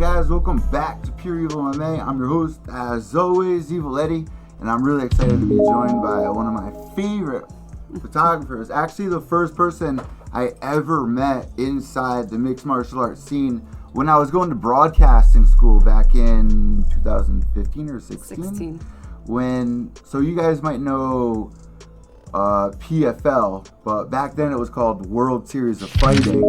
guys? Welcome back to Pure EVil MMA. I'm your host, as always, Igdalia, and I'm really excited to be joined by one of my favorite photographers. Actually, the first person I ever met inside the mixed martial arts scene when I was going to broadcasting school back in 2015 or 16. So you guys might know PFL, but back then it was called World Series of Fighting,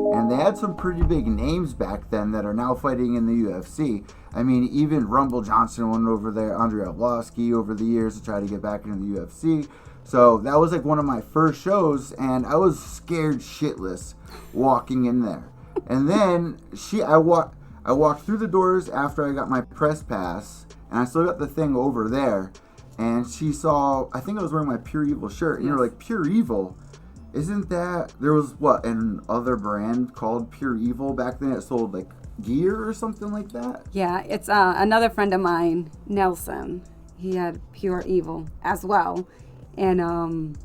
and they had some pretty big names back then that are now fighting in the UFC. I mean, even Rumble Johnson went over there, Andrei Arlovski over the years to try to get back into the UFC. So that was like one of my first shows, and I was scared shitless walking in there. And then I walked through the doors after I got my press pass, and I still got the thing over there. And she saw, I think I was wearing my Pure EVil shirt, and you're like, Pure EVil? Isn't that, there was an other brand called Pure EVil back then that sold like gear or something like that? Yeah, it's another friend of mine, Nelson. He had Pure EVil as well. And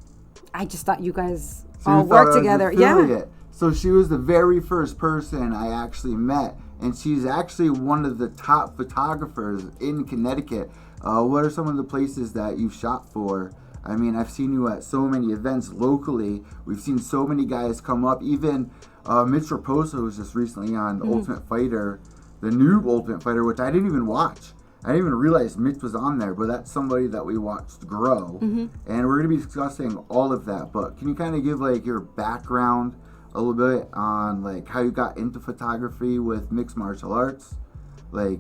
I just thought you guys all worked together. Yeah. So she was the very first person I actually met, and she's actually one of the top photographers in Connecticut. What are some of the places that you've shot for? I mean, I've seen you at so many events locally. We've seen so many guys come up. Even Mitch Raposo was just recently on Ultimate Fighter, the new Ultimate Fighter, which I didn't even watch. I didn't even realize Mitch was on there, but that's somebody that we watched grow. And we're going to be discussing all of that. But can you kind of give like your background a little bit on like how you got into photography with mixed martial arts? I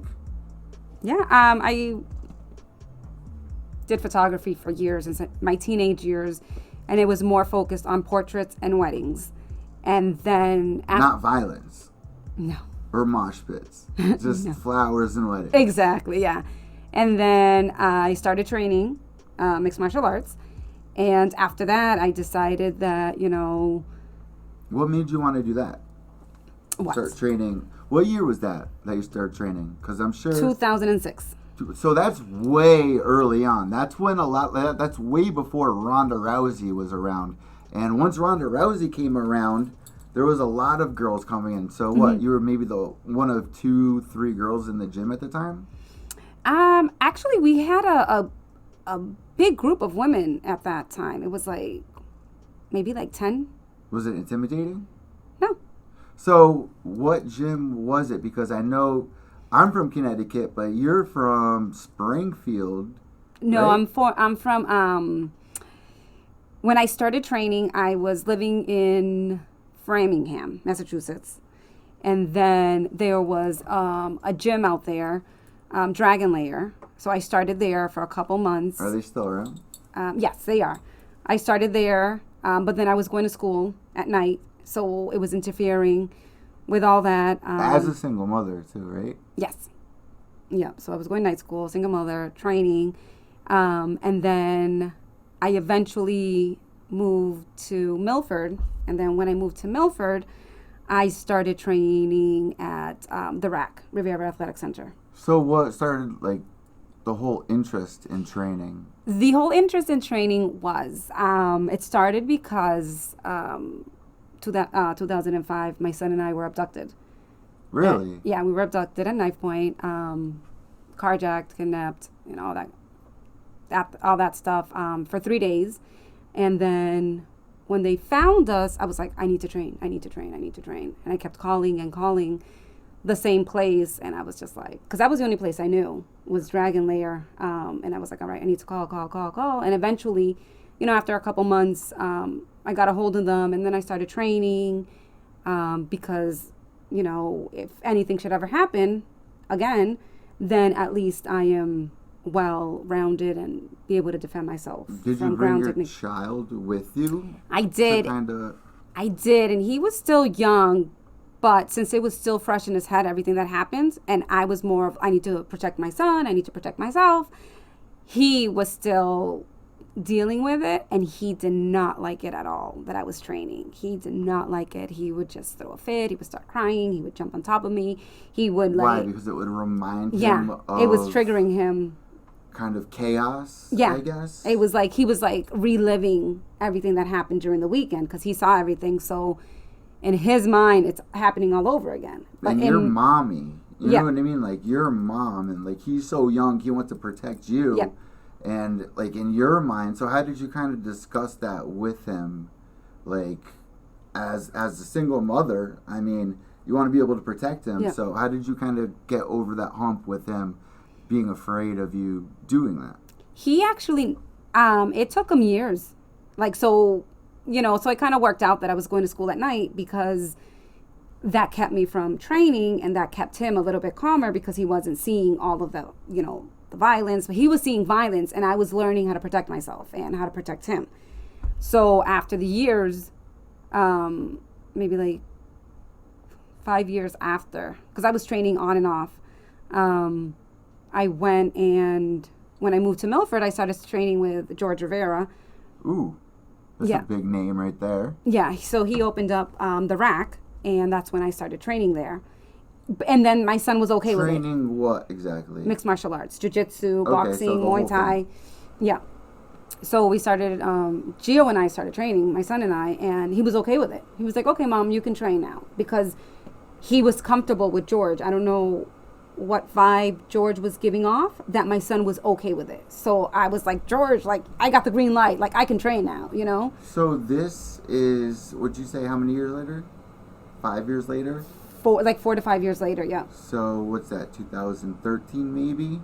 did photography for years, in my teenage years, and it was more focused on portraits and weddings. And then not violence. No. Or mosh pits. Just flowers and weddings. Exactly, yeah. And then I started training mixed martial arts. And after that, I decided that, What made you want to do that? What? Start training. What year was that you started training? Because I'm sure 2006. So that's way early on. That's when that's way before Ronda Rousey was around. And once Ronda Rousey came around, there was a lot of girls coming in. So what? You were maybe the one of 2-3 girls in the gym at the time? Actually, we had a big group of women at that time. It was maybe 10. Was it intimidating? No. So what gym was it? Because I know I'm from Connecticut, but you're from Springfield. No, right? I'm from when I started training, I was living in Framingham, Massachusetts. And then there was a gym out there, Dragon Lair. So I started there for a couple months. Are they still around? Yes, they are. I started there, but then I was going to school at night, so it was interfering with all that. As a single mother, too, right? Yes. Yeah, so I was going to night school, single mother, training. And then I eventually moved to Milford. And then when I moved to Milford, I started training at the RAC, Riviera Athletic Center. So what started, the whole interest in training? The whole interest in training was, it started because 2005, my son and I were abducted. Really? Yeah, we were abducted at knifepoint, carjacked, kidnapped, all that stuff for 3 days. And then when they found us, I was like, I need to train. And I kept calling the same place. And I was just like, because that was the only place I knew was Dragon Lair. And I was like, all right, I need to call. And eventually, after a couple months, I got a hold of them, and then I started training because, if anything should ever happen again, then at least I am well-rounded and be able to defend myself. Did you bring your child with you? I did. I did, and he was still young, but since it was still fresh in his head, everything that happened, and I was more of, I need to protect my son, I need to protect myself, he was still dealing with it, and he did not like it at all that I was training. He did not like it. He would just throw a fit. He would start crying. He would jump on top of me. He would Why? Because it would remind him of... it was triggering him. Kind of chaos, I guess? It was he was reliving everything that happened during the weekend because he saw everything. So in his mind, it's happening all over again. But and your mommy, You know what I mean? Like, your mom, and like, he's so young, he wants to protect you. Yeah. And like, in your mind, so how did you kind of discuss that with him? Like, as a single mother, I mean, you want to be able to protect him. Yeah. So how did you kind of get over that hump with him being afraid of you doing that? He actually, it took him years. Like, so, so it kind of worked out that I was going to school at night because that kept me from training, and that kept him a little bit calmer because he wasn't seeing all of the, the violence, but he was seeing violence, and I was learning how to protect myself and how to protect him. So after the years, maybe like 5 years after, because I was training on and off, I went, and when I moved to Milford, I started training with George Rivera. Ooh, that's a big name right there. Yeah, so he opened up the rack, and that's when I started training there. And then my son was okay with it. Training what exactly? Mixed martial arts, jiu-jitsu, boxing, so Muay Thai. Yeah. So we started, Gio and I started training, my son and I, and he was okay with it. He was like, okay, Mom, you can train now. Because he was comfortable with George. I don't know what vibe George was giving off, that my son was okay with it. So I was like, George, like, I got the green light. Like, I can train now, So this is, would you say how many years later? 5 years later? 4 to 5 years later, yeah. So what's that, 2013 maybe?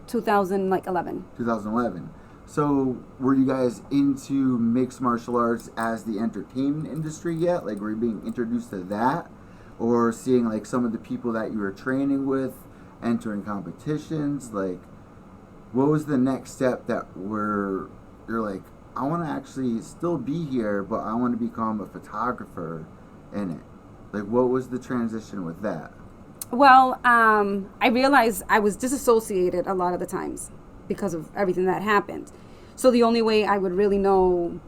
2011. 2011. So were you guys into mixed martial arts as the entertainment industry yet? Like, were you being introduced to that? Or seeing like some of the people that you were training with entering competitions? Like, what was the next step that you're like, I want to actually still be here, but I want to become a photographer in it? Like, what was the transition with that? Well, I realized I was disassociated a lot of the times because of everything that happened. So the only way I would really know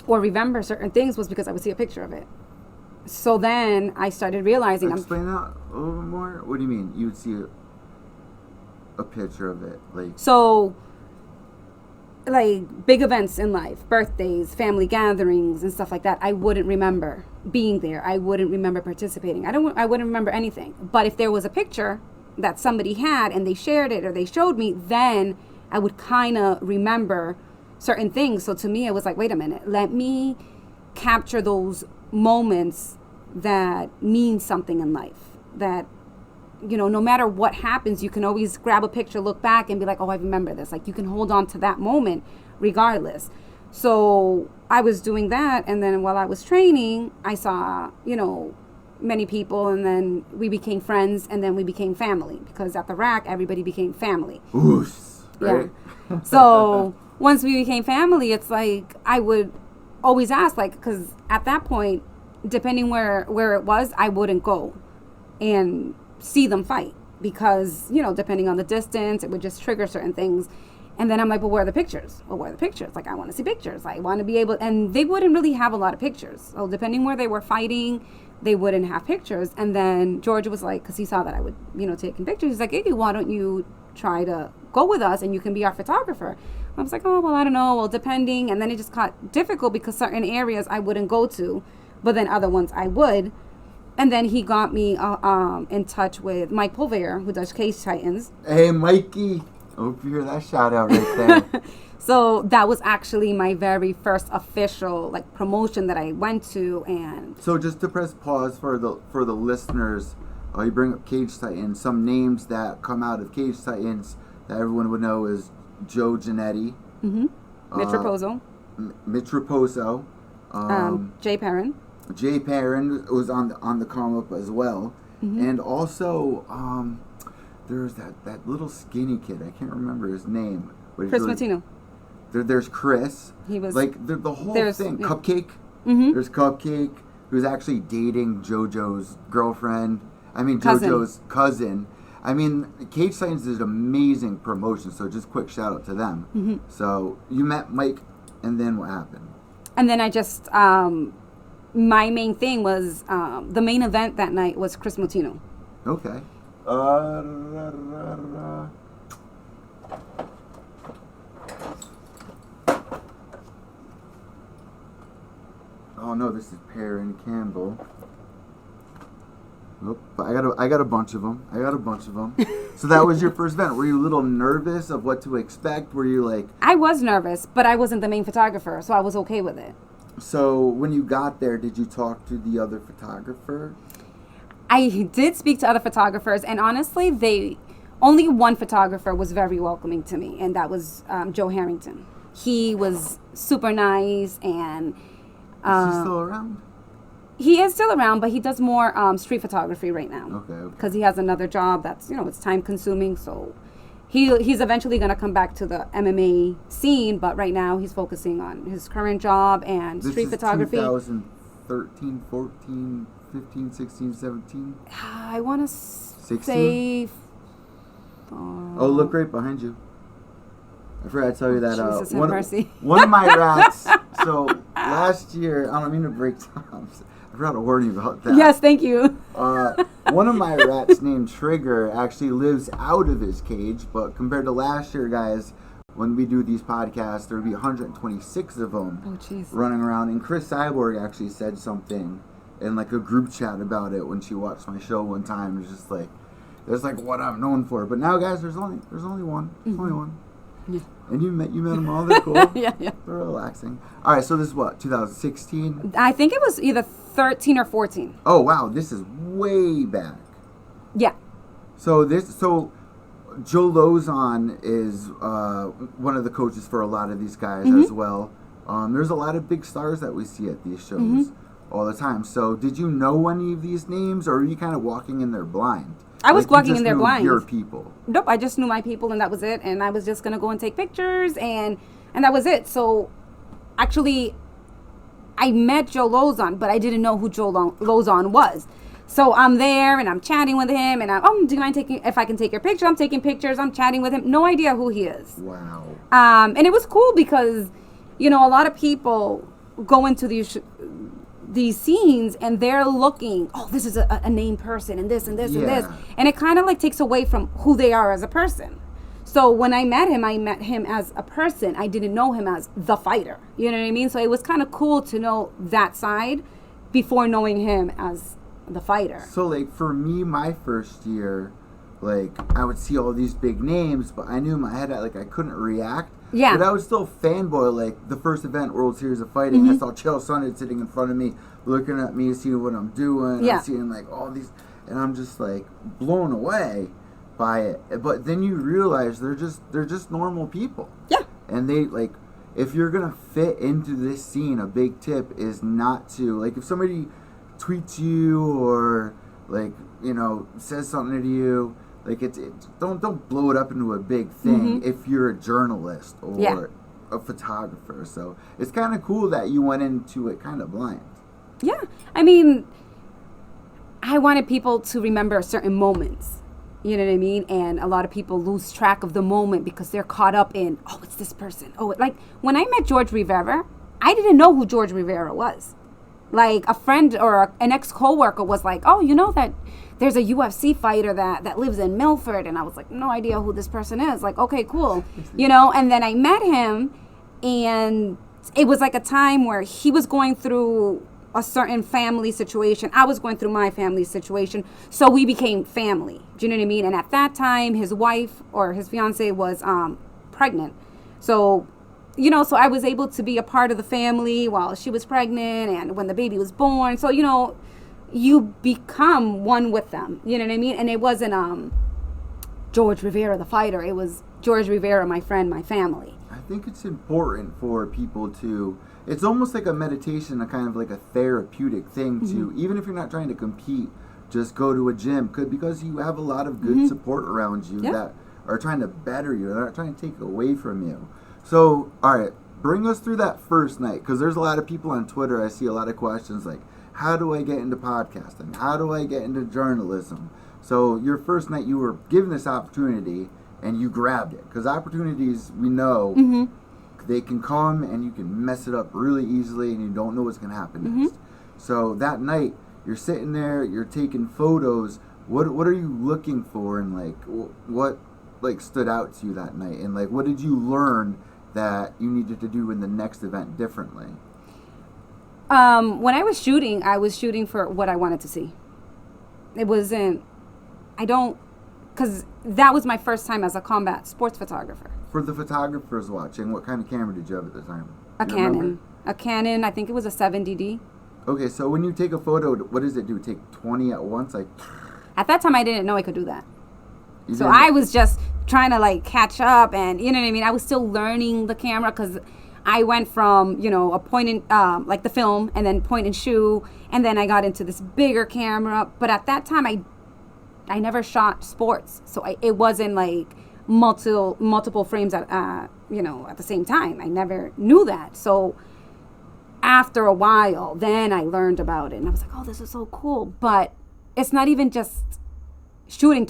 or remember certain things was because I would see a picture of it. So then I started realizing... Explain that a little bit more. What do you mean? You would see a picture of it? So, like, big events in life, birthdays, family gatherings, and stuff like that, I wouldn't remember being there. I wouldn't remember participating. I wouldn't remember anything. But if there was a picture that somebody had and they shared it or they showed me, then I would kind of remember certain things. So to me, it was like, wait a minute, let me capture those moments that mean something in life. That, no matter what happens, you can always grab a picture, look back, and be like, oh, I remember this. Like, you can hold on to that moment regardless. So I was doing that, and then while I was training, I saw, many people, and then we became friends, and then we became family, because at the rack, everybody became family. Oos, right? Yeah. So once we became family, it's like I would always ask, like, because at that point, depending where it was, I wouldn't go and see them fight, because, depending on the distance, it would just trigger certain things. And then I'm like, well, where are the pictures? Well, where are the pictures? Like, I want to see pictures. I want to be able, and they wouldn't really have a lot of pictures. So depending where they were fighting, they wouldn't have pictures. And then George was like, because he saw that I would, taking pictures, he's like, Iggy, why don't you try to go with us and you can be our photographer? I was like, oh, well, I don't know. Well, depending. And then it just got difficult because certain areas I wouldn't go to, but then other ones I would. And then he got me in touch with Mike Pulver, who does Cage Titans. Hey, Mikey. I hope you hear that shout out right there. So that was actually my very first official promotion that I went to. And so just to press pause for the listeners, you bring up Cage Titans. Some names that come out of Cage Titans that everyone would know is Joe Giannetti. Mm-hmm. Mitch Raposo. Mitch Raposo. Jay Perrin. Jay Perrin was on the come up as well. Mm-hmm. And also there's that little skinny kid. I can't remember his name. Chris Martino. There's Chris. He was the whole thing. Yeah. Cupcake. Mm-hmm. There's Cupcake, who's actually dating JoJo's girlfriend. Cousin. JoJo's cousin. Cage Titans is an amazing promotion. So just quick shout out to them. Mm-hmm. So you met Mike, and then what happened? And then I just my main thing was the main event that night was Chris Martino. Okay. Oh no, this is Perrin Campbell. Nope. But I got a bunch of them. So that was your first event. Were you a little nervous of what to expect? Were you like... I was nervous, but I wasn't the main photographer, so I was okay with it. So when you got there, did you talk to the other photographer? I did speak to other photographers, and honestly, only one photographer was very welcoming to me, and that was Joe Harrington. He was super nice, and... Is he still around? He is still around, but he does more street photography right now. Okay. Because he has another job that's, it's time consuming. So he's eventually going to come back to the MMA scene, but right now he's focusing on his current job and street photography. 2013, 14, 15, 16, 17? I want to say... oh, look right behind you. I forgot to tell you that Jesus have mercy. One of my rats. So last year, I don't mean to break time. I forgot to warn you about that. Yes, thank you. One of my rats named Trigger actually lives out of his cage, but compared to last year, guys, when we do these podcasts, there would be 126 of them running around. And Chris Cyborg actually said something in like a group chat about it when she watched my show one time. It's just like, that's like what I'm known for. But now, guys, there's only one. There's only one. Yeah. And you met them all. They're cool. Yeah. They're relaxing. All right, so this is what, 2016? I think it was either 13 or 14. Oh wow, this is way back. Yeah. So Joe Lozon is one of the coaches for a lot of these guys as well. There's a lot of big stars that we see at these shows all the time. So did you know any of these names, or are you kind of walking in there blind? I was walking in there blind. Your people. Nope, I just knew my people, and that was it. And I was just gonna go and take pictures, and that was it. So, actually, I met Joe Lozon, but I didn't know who Joe Lozon was. So I'm there, and I'm chatting with him, and do you mind if I can take your picture? I'm taking pictures. I'm chatting with him. No idea who he is. Wow. And it was cool because, a lot of people go into these scenes and they're looking, this is a named person and this and this and this, and it kind of like takes away from who they are as a person. So when I met him as a person. I didn't know him as the fighter, you know what I mean? So it was kind of cool to know that side before knowing him as the fighter. So like for me, my first year, like I would see all these big names, but I knew in my head I couldn't react. Yeah. But I was still fanboy. Like the first event, World Series of Fighting, I saw Chael Sonnen sitting in front of me, looking at me, seeing what I'm doing. Yeah. I'm seeing like all these, and I'm just like blown away by it. But then you realize they're just normal people. Yeah. And they like, if you're gonna fit into this scene, a big tip is not to like if somebody tweets you or like says something to you. Like don't blow it up into a big thing if you're a journalist or a photographer. So it's kind of cool that you went into it kind of blind. Yeah, I mean, I wanted people to remember certain moments. You know what I mean? And a lot of people lose track of the moment because they're caught up in, it's this person. Like when I met George Rivera, I didn't know who George Rivera was. Like a friend or an ex-coworker was like, that there's a UFC fighter that lives in Milford. And I was like, no idea who this person is. Like, okay, cool. And then I met him, and it was like a time where he was going through a certain family situation. I was going through my family situation. So we became family. Do you know what I mean? And at that time, his wife or his fiance was pregnant. So, so I was able to be a part of the family while she was pregnant and when the baby was born. So, you become one with them. You know what I mean? And it wasn't George Rivera, the fighter. It was George Rivera, my friend, my family. I think it's important for people to, it's almost like a meditation, a kind of like a therapeutic thing to, even if you're not trying to compete, just go to a gym because you have a lot of good support around you that are trying to better you. They're not trying to take away from you. So, all right, bring us through that first night, because there's a lot of people on Twitter. I see a lot of questions like, how do I get into podcasting? How do I get into journalism? So your first night, you were given this opportunity, and you grabbed it. Because opportunities, we know, they can come, and you can mess it up really easily, and you don't know what's going to happen next. So that night, you're sitting there, you're taking photos. What are you looking for, and like what stood out to you that night, and like what did you learn that you needed to do in the next event differently? When I was shooting for what I wanted to see. It wasn't, I don't, because that was my first time as a combat sports photographer. For the photographers watching, what kind of camera did you have at the time? A Canon. A Canon, I think it was a 7DD. Okay, so when you take a photo, what does it do? Take 20 at once? Like, at that time, I didn't know I could do that. So I was just trying to like catch up, and you know what I mean? I was still learning the camera because I went from, you know, a point and like the film, and then point and shoot, and then I got into this bigger camera. But at that time, I never shot sports, so it wasn't like multiple frames at you know, at the same time. I never knew that. So after a while, then I learned about it, and I was like, oh, this is so cool. But it's not even just shooting.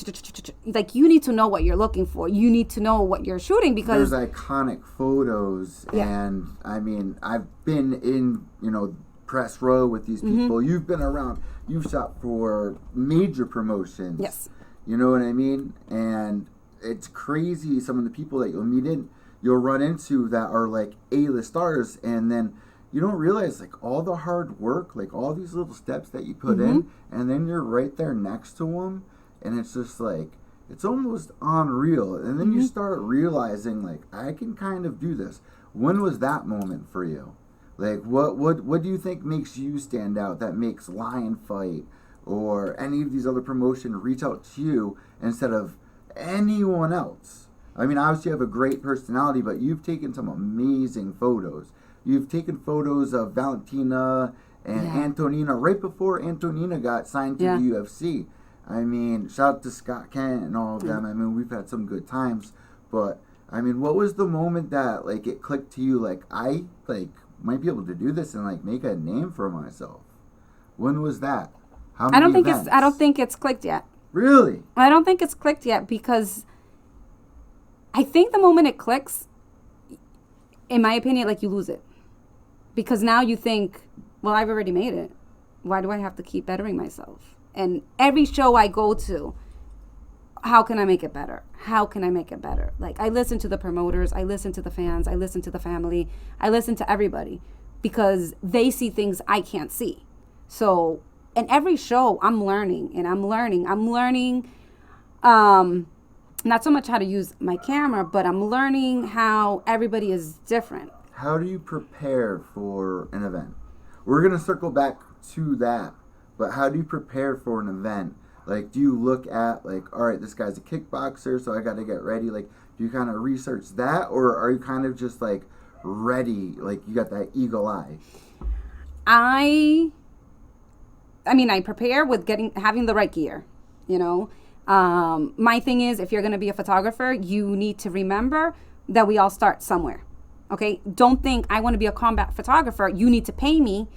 Like, you need to know what you're looking for. You need to know what you're shooting, because there's iconic photos. And I mean, I've been in, you know, press row with these people. You've been around. You've shot for major promotions. Yes. You know what I mean? And it's crazy, some of the people that you'll run into that are like A-list stars, and then you don't realize like all the hard work, like all these little steps that you put in, and then you're right there next to them, and it's just like, it's almost unreal. And then you start realizing, like, I can kind of do this. When was that moment for you? Like, what do you think makes you stand out, that makes Lion Fight or any of these other promotions reach out to you instead of anyone else? I mean, obviously you have a great personality, but you've taken some amazing photos. You've taken photos of Valentina and Antonina right before Antonina got signed to the UFC. I mean, shout out to Scott Kent and all of them. I mean, we've had some good times. But, I mean, what was the moment that, like, it clicked to you, like, I, like, might be able to do this and, like, make a name for myself? When was that? How many events? I don't think it's clicked yet. Really? I don't think it's clicked yet, because I think the moment it clicks, in my opinion, like, you lose it. Because now you think, well, I've already made it. Why do I have to keep bettering myself? And every show I go to, how can I make it better? How can I make it better? Like, I listen to the promoters, I listen to the fans, I listen to the family, I listen to everybody, because they see things I can't see. So, in every show, I'm learning, and I'm learning, not so much how to use my camera, but I'm learning how everybody is different. How do you prepare for an event? We're going to circle back to that, but how do you prepare for an event? Like, do you look at, like, all right, this guy's a kickboxer, so I got to get ready? Like, do you kind of research that, or are you kind of just, like, ready, like, you got that eagle eye? I mean, I prepare with having the right gear, you know. My thing is, if you're going to be a photographer, you need to remember that we all start somewhere. Okay, don't think I want to be a combat photographer. You need to pay me.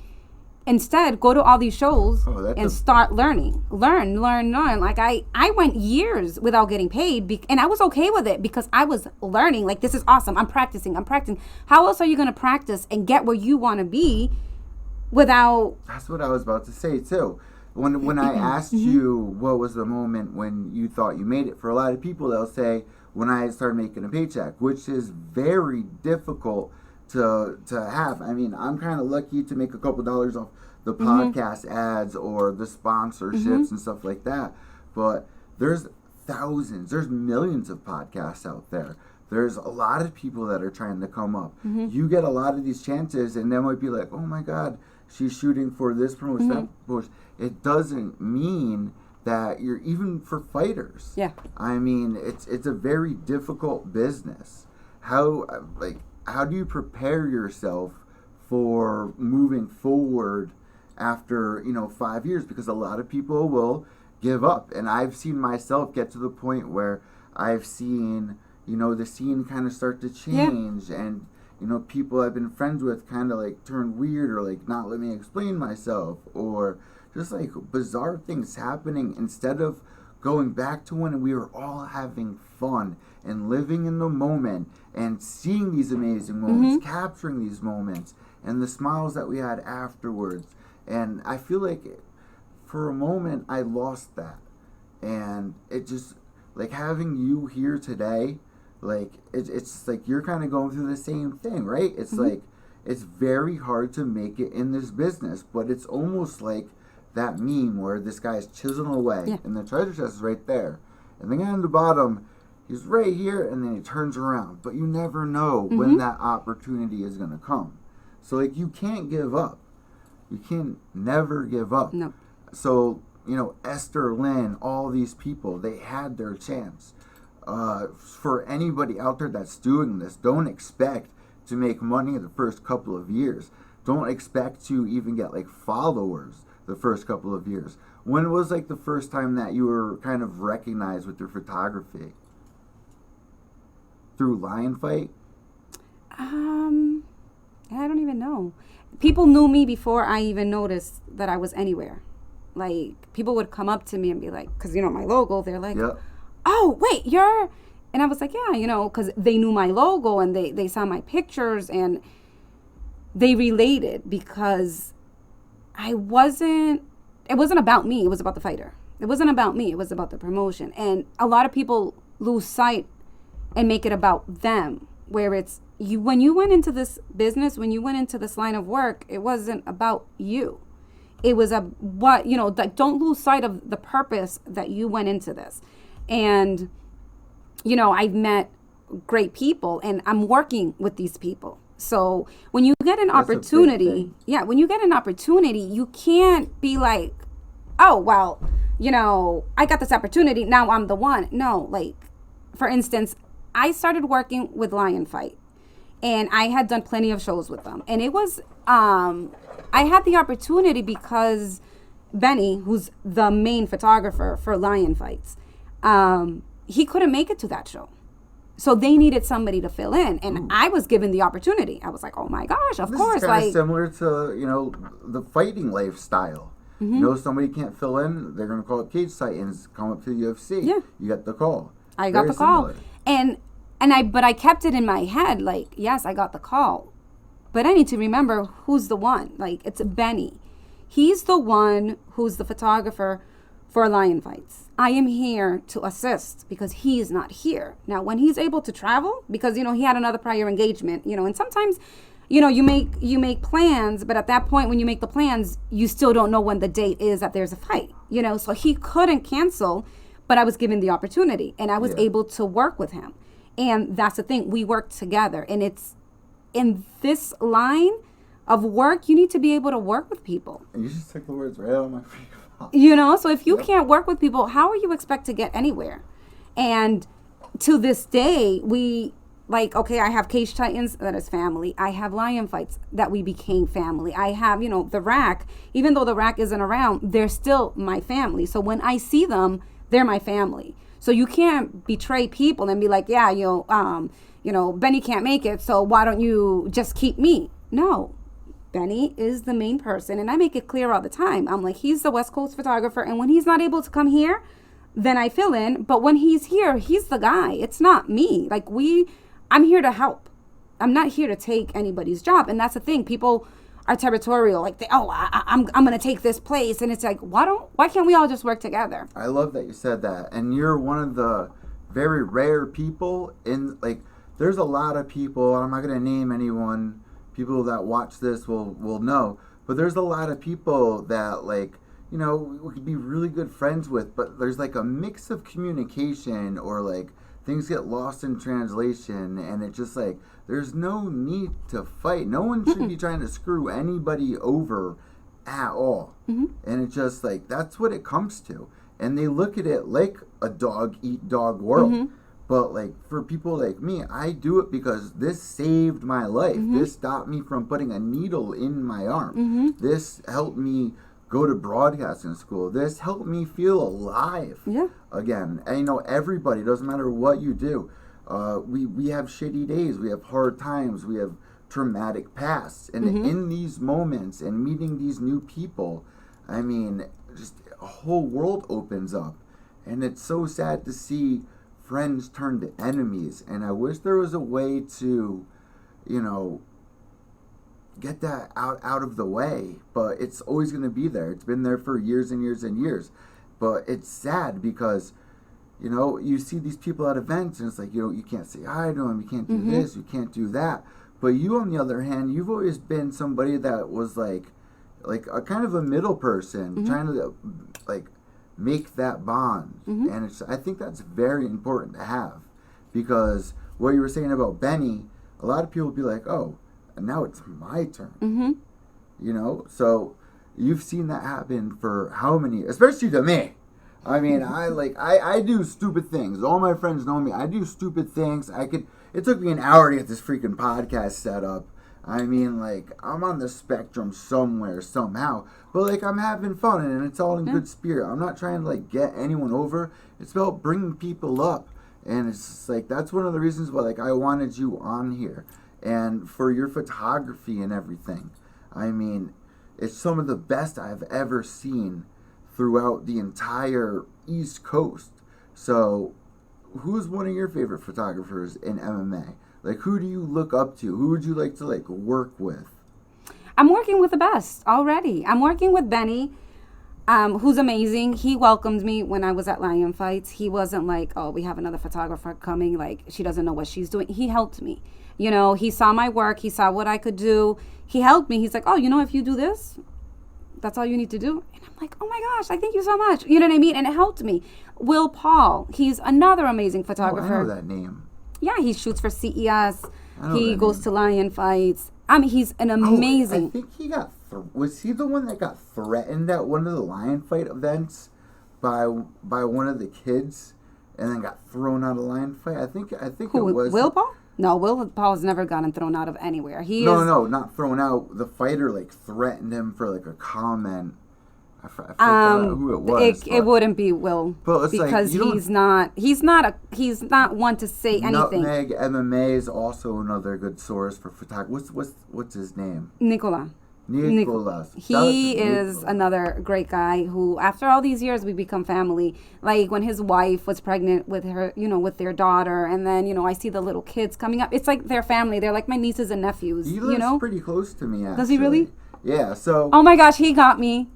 Instead, go to all these shows and start learning. Learn. Like, I went years without getting paid, and I was okay with it because I was learning. Like, this is awesome. I'm practicing. How else are you going to practice and get where you want to be without... That's what I was about to say, too. When I asked you what was the moment when you thought you made it, for a lot of people, they'll say, when I started making a paycheck, which is very difficult to have. I mean, I'm kind of lucky to make a couple dollars off the podcast ads or the sponsorships and stuff like that. But there's thousands, there's millions of podcasts out there. There's a lot of people that are trying to come up. You get a lot of these chances, and they might be like, oh my God, she's shooting for this promotion, that promotion. It doesn't mean that you're, even for fighters. Yeah. I mean, it's a very difficult business. How do you prepare yourself for moving forward after, 5 years? Because a lot of people will give up. And I've seen myself get to the point where I've seen, the scene kind of start to change. Yeah. And, people I've been friends with kind of like turn weird, or like not let me explain myself, or just like bizarre things happening, instead of going back to when we were all having fun and living in the moment and seeing these amazing moments, capturing these moments, and the smiles that we had afterwards. And I feel like for a moment I lost that. And it just, like, having you here today, like, it's like you're kind of going through the same thing, right? It's like, it's very hard to make it in this business, but it's almost like that meme where this guy's chiseling away, Yeah. and the treasure chest is right there, and the guy on the bottom, he's right here, and then he turns around. But you never know when that opportunity is going to come. So, like, you can't give up. You can never give up. No. So, you know, Esther, Lynn, all these people, they had their chance. For anybody out there that's doing this, don't expect to make money the first couple of years. Don't expect to even get, like, followers the first couple of years. When was, like, the first time that you were kind of recognized with your photography? Through Lion Fight? I don't even know. People knew me before I even noticed that I was anywhere. Like, people would come up to me and be like, because, you know, my logo, they're like, Yep. oh, wait, you're... And I was like, yeah, you know, because they knew my logo and they saw my pictures and they related because it wasn't about me. It was about the fighter. It wasn't about me. It was about the promotion. And a lot of people lose sight and make it about them, where it's you. When you went into this business, when you went into this line of work, it wasn't about you. It was like, don't lose sight of the purpose that you went into this. And, you know, I've met great people and I'm working with these people. So when you get an opportunity, when you get an opportunity, you can't be like, oh, well, you know, I got this opportunity. Now I'm the one. No, like, for instance, I started working with Lion Fight and I had done plenty of shows with them. And it was, I had the opportunity because Benny, who's the main photographer for Lion Fights, he couldn't make it to that show. So they needed somebody to fill in. And I was given the opportunity. I was like, oh my gosh, of course. This is kind of similar to, you know, the fighting lifestyle. You know, somebody can't fill in, they're going to call it Cage Titans, come up to the UFC. Yeah. You got the call. I got the call. But I kept it in my head, like, yes, I got the call. But I need to remember who's the one. Like, it's Benny. He's the one who's the photographer for Lion Fights. I am here to assist because he is not here. Now, when he's able to travel, because, you know, he had another prior engagement, you know, and sometimes, you know, you make plans, but at that point when you make the plans, you still don't know when the date is that there's a fight, you know, so he couldn't cancel, but I was given the opportunity and I was able to work with him. And that's the thing, we work together. And it's in this line of work, you need to be able to work with people. And you just took the words right out of my face. You know, so if you can't work with people, how are you expect to get anywhere? And to this day, okay, I have Cage Titans, that is family. I have Lion Fights, that we became family. I have, you know, the Rack, even though the Rack isn't around, they're still my family. So when I see them, they're my family. So you can't betray people and be like, yeah, you know, Benny can't make it, so why don't you just keep me? No. Benny is the main person, and I make it clear all the time. I'm like, he's the West Coast photographer, and when he's not able to come here, then I fill in. But when he's here, he's the guy. It's not me. Like, I'm here to help. I'm not here to take anybody's job. And that's the thing. People are territorial. Like, I'm going to take this place. And it's like, why can't we all just work together? I love that you said that. And you're one of the very rare people in, like, there's a lot of people, and I'm not going to name anyone. People that watch this will know. But there's a lot of people that, like, you know, we could be really good friends with, but there's like a mix of communication or like things get lost in translation, and it's just like there's no need to fight. No one should be trying to screw anybody over at all. And it's just like that's what it comes to. And they look at it like a dog eat dog world. But like for people like me, I do it because this saved my life. This stopped me from putting a needle in my arm. This helped me go to broadcasting school. This helped me feel alive again. And you know, everybody, doesn't matter what you do. We have shitty days. We have hard times. We have traumatic pasts. And in these moments and meeting these new people, I mean, just a whole world opens up. And it's so sad to see friends turn to enemies. And I wish there was a way to, you know, get that out of the way, but it's always going to be there. It's been there for years and years and years. But it's sad because, you know, you see these people at events and it's like, you know, you can't say hi to them, you can't do this, you can't do that. But you, on the other hand, you've always been somebody that was like, like a kind of a middle person, trying to like make that bond. And I think that's very important to have, because what you were saying about Benny, a lot of people would be like, oh, now it's my turn. You know, so you've seen that happen for how many, especially to me. I mean, I do stupid things. All my friends know me. I do stupid things. It took me an hour to get this freaking podcast set up. I mean, like, I'm on the spectrum somewhere, somehow. But, like, I'm having fun, and it's all in good spirit. I'm not trying to, like, get anyone over. It's about bringing people up. And it's just, like, that's one of the reasons why, like, I wanted you on here. And for your photography and everything. I mean, it's some of the best I've ever seen throughout the entire East Coast. So, who's one of your favorite photographers in MMA? Like, who do you look up to? Who would you like to, like, work with? I'm working with the best already. I'm working with Benny, who's amazing. He welcomed me when I was at Lion Fights. He wasn't like, oh, we have another photographer coming. Like, she doesn't know what she's doing. He helped me. You know, he saw my work. He saw what I could do. He helped me. He's like, oh, you know, if you do this, that's all you need to do. And I'm like, oh my gosh, I thank you so much. You know what I mean? And it helped me. Will Paul, he's another amazing photographer. Oh, I know that name. Yeah, he shoots for CES. He goes to Lion Fights. I mean, he's an amazing. I think he got. Was he the one that got threatened at one of the Lion Fight events by one of the kids, and then got thrown out of Lion Fight? I think Who, it was Will Paul? No, Will Paul's never gotten thrown out of anywhere. No, not thrown out. The fighter like threatened him for like a comment. I forgot who it was. It wouldn't be Will, but because like, he's not one to say anything. Nutmeg MMA is also another good source for photography. What's his name? Nicolas. He is another great guy who, after all these years, we become family. Like when his wife was pregnant with her, you know, with their daughter, and then, you know, I see the little kids coming up. It's like their family. They're like my nieces and nephews. He lives you know? pretty close to me, actually. Does he really? Yeah. So. Oh my gosh, he got me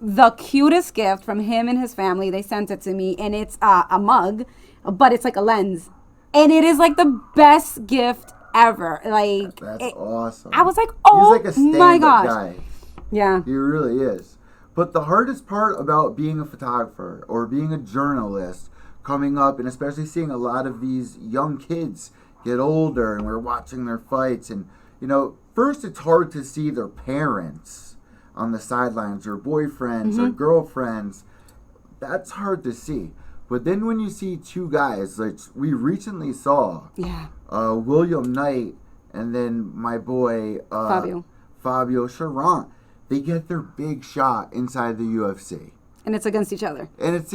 the cutest gift from him and his family. They sent it to me, and it's a mug, but it's like a lens, and it is like the best gift ever. Like, that's awesome. I was like, oh, he's like a stand-up guy. Yeah, he really is. But the hardest part about being a photographer or being a journalist coming up, and especially seeing a lot of these young kids get older, and we're watching their fights, and you know, first it's hard to see their parents on the sidelines, or boyfriends or girlfriends. That's hard to see. But then when you see two guys, like we recently saw, William Knight and then my boy Fabio Charant, they get their big shot inside the UFC. And it's against each other. And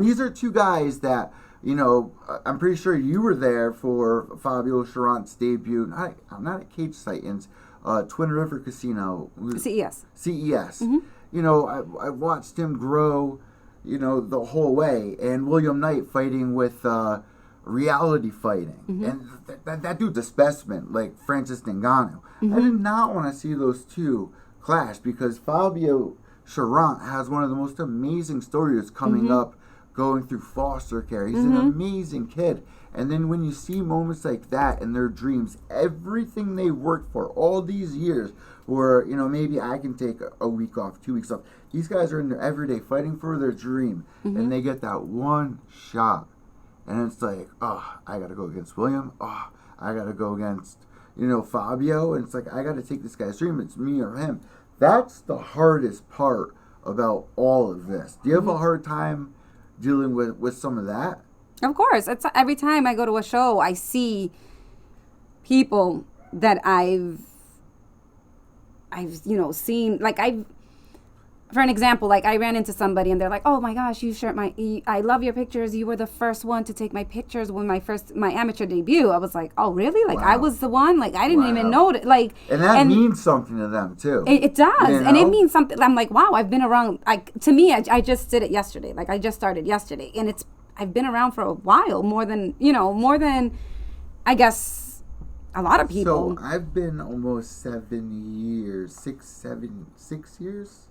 these are two guys that, you know, I'm pretty sure you were there for Fabio Charant's debut. I'm not at Cage Titans. Twin River Casino. CES. You know, I watched him grow, you know, the whole way. And William Knight fighting with reality fighting. And that dude's a specimen, like Francis Ngannou. I did not want to see those two clash, because Fabio Charant has one of the most amazing stories coming up, going through foster care. He's an amazing kid. And then when you see moments like that in their dreams, everything they worked for all these years, where, you know, maybe I can take a week off, 2 weeks off. These guys are in there every day fighting for their dream, and they get that one shot. And it's like, oh, I got to go against William. Oh, I got to go against, you know, Fabio. And it's like, I got to take this guy's dream. It's me or him. That's the hardest part about all of this. Do you have a hard time dealing with some of that? Of course. It's every time I go to a show, I see people that I've you know, seen. Like, for an example, like I ran into somebody and they're like, oh my gosh, I love your pictures. You were the first one to take my pictures when my amateur debut. I was like, oh really? Like, I was the one? Like, I didn't even know it. Like, and that means something to them too. It does. You know? And it means something. I'm like, wow, I've been around. Like, to me, I just did it yesterday. Like, I just started yesterday, and I've been around for a while, more than I guess a lot of people. So I've been almost 7 years, 6 years.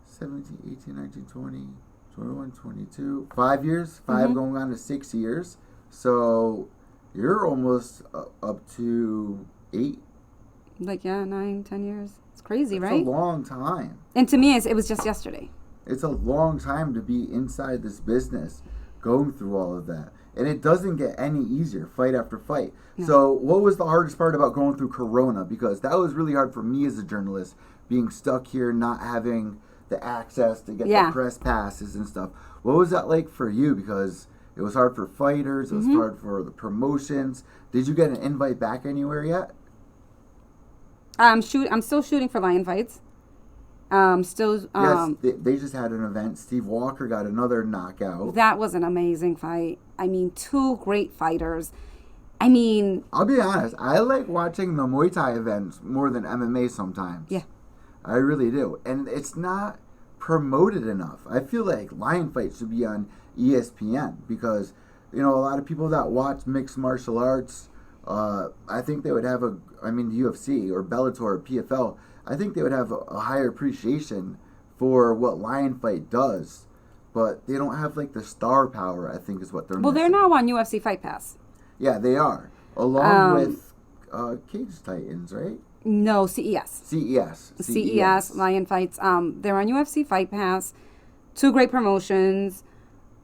17, 18, 19, 20, 21, 22. 5 years. Going on to 6 years. So you're almost up to 8. Like, yeah, 9-10 years. It's crazy, It's right? a long time. And to me, it was just yesterday. It's a long time to be inside this business, going through all of that. And it doesn't get any easier, fight after fight. No. So what was the hardest part about going through Corona? Because that was really hard for me as a journalist, being stuck here, not having the access to get the press passes and stuff. What was that like for you? Because it was hard for fighters, it was hard for the promotions. Did you get an invite back anywhere yet? I'm still shooting for Lion fights. Yes, they just had an event. Steve Walker got another knockout. That was an amazing fight. I mean, 2 great fighters. I mean, I'll be honest, I like watching the Muay Thai events more than MMA sometimes. Yeah. I really do. And it's not promoted enough. I feel like Lion Fight should be on ESPN because, a lot of people that watch mixed martial arts, I think they would have the UFC or BELLATOR or PFL, I think they would have a higher appreciation for what Lion Fight does, but they don't have like the star power, I think is what they're missing. They're now on UFC Fight Pass. Yeah, they are. Along with Cage Titans, right? No, CES. CES. Lion Fights. They're on UFC Fight Pass. 2 great promotions.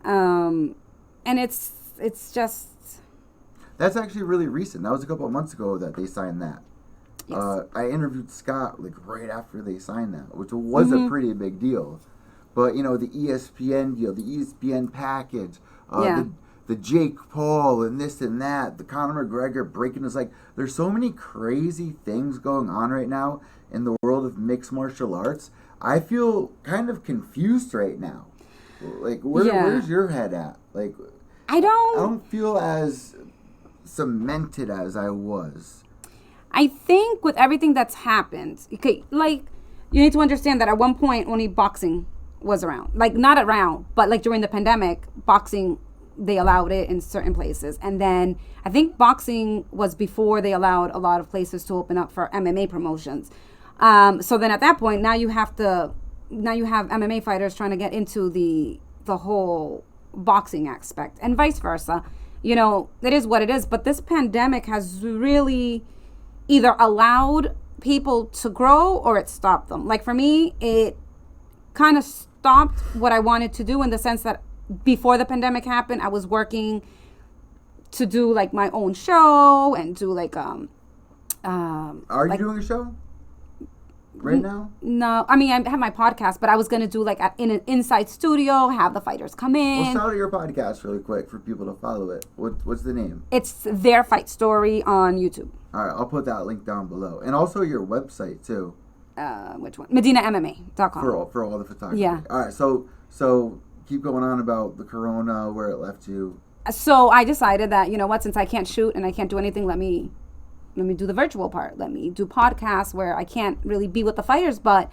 And it's just... That's actually really recent. That was a couple of months ago that they signed that. Yes. I interviewed Scott like right after they signed that, which was a pretty big deal. But the ESPN deal, the ESPN package, the Jake Paul and this and that, the Conor McGregor breaking his leg. There's so many crazy things going on right now in the world of mixed martial arts. I feel kind of confused right now. Like where's your head at? Like I don't feel as cemented as I was. I think with everything that's happened, okay, like, you need to understand that at one point only boxing was around. Like, not around, but like during the pandemic, boxing, they allowed it in certain places. And then I think boxing was before they allowed a lot of places to open up for MMA promotions. So then at that point, now you have MMA fighters trying to get into the whole boxing aspect and vice versa. It is what it is. But this pandemic has really either allowed people to grow or it stopped them. Like for me, it kind of stopped what I wanted to do in the sense that before the pandemic happened, I was working to do like my own show and do like Are you doing a show right now? No, I mean I have my podcast, but I was gonna do like in an inside studio, have the fighters come in. Well, shout out your podcast really quick for people to follow it. What's the name? It's Their Fight Story on YouTube. All right, I'll put that link down below, and also your website too. Which one? MedinaMMA.com. For all the photography. Yeah. All right, so keep going on about the Corona, where it left you. So I decided that since I can't shoot and I can't do anything, let me do the virtual part. Let me do podcasts where I can't really be with the fighters, but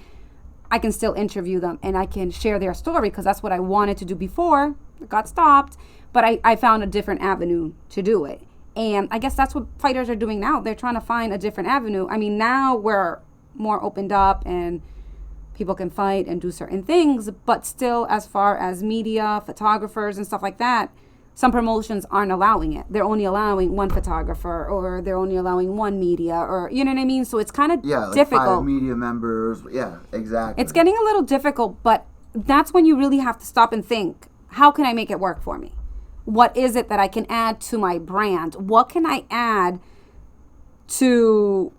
I can still interview them and I can share their story because that's what I wanted to do before. It got stopped, but I found a different avenue to do it. And I guess that's what fighters are doing now. They're trying to find a different avenue. I mean, now we're more opened up and people can fight and do certain things, but still as far as media, photographers and stuff like that, some promotions aren't allowing it. They're only allowing one photographer or they're only allowing one media or, you know what I mean? So it's kind of difficult. 5 media members. Yeah, exactly. It's getting a little difficult, but that's when you really have to stop and think, how can I make it work for me? What is it that I can add to my brand? What can I add to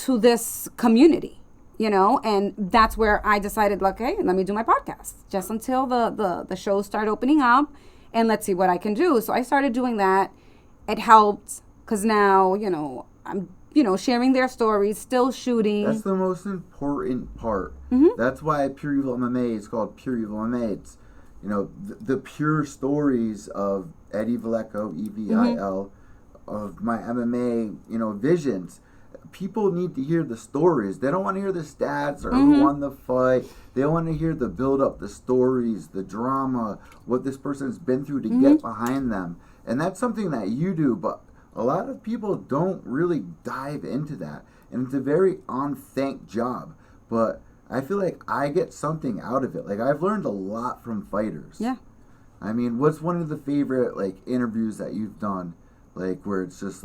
this community? And that's where I decided, okay, let me do my podcast just until the shows start opening up and let's see what I can do. So I started doing that. It helped because now, I'm, sharing their stories, still shooting. That's the most important part. Mm-hmm. That's why Pure EVil MMA is called Pure EVil MMA. It's, the pure stories of Eddie Vallejo, EVIL, of my MMA, visions. People need to hear the stories. They don't want to hear the stats or who won the fight. They want to hear the build-up, the stories, the drama, what this person's been through to get behind them. And that's something that you do, but a lot of people don't really dive into that. And it's a very on-thank job. But I feel like I get something out of it. Like, I've learned a lot from fighters. Yeah. I mean, what's one of the favorite, interviews that you've done? Where it's just,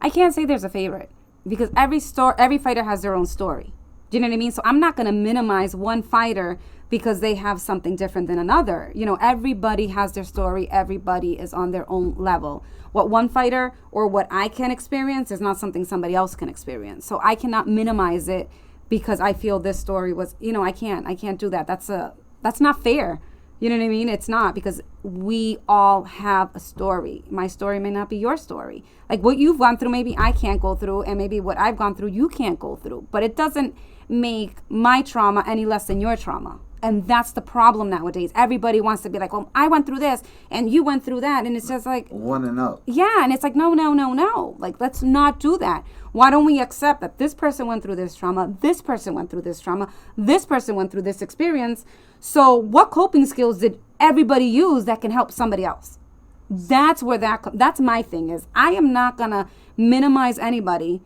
I can't say there's a favorite. because every fighter has their own story. Do you know what I mean? So I'm not going to minimize one fighter because they have something different than another. You know, everybody has their story. Everybody is on their own level. What one fighter or what I can experience is not something somebody else can experience. So I cannot minimize it because I feel this story was, you know, I can't do that. That's not fair. You know what I mean? It's not, because we all have a story. My story may not be your story. Like what you've gone through, maybe I can't go through, and maybe what I've gone through, you can't go through. But it doesn't make my trauma any less than your trauma. And that's the problem nowadays. Everybody wants to be like, well, I went through this and you went through that. And it's just like, one and up. Yeah. And it's like, no. Like, let's not do that. Why don't we accept that this person went through this trauma, this person went through this trauma, this person went through this experience. So what coping skills did everybody use that can help somebody else? That's where that's my thing is. I am not going to minimize anybody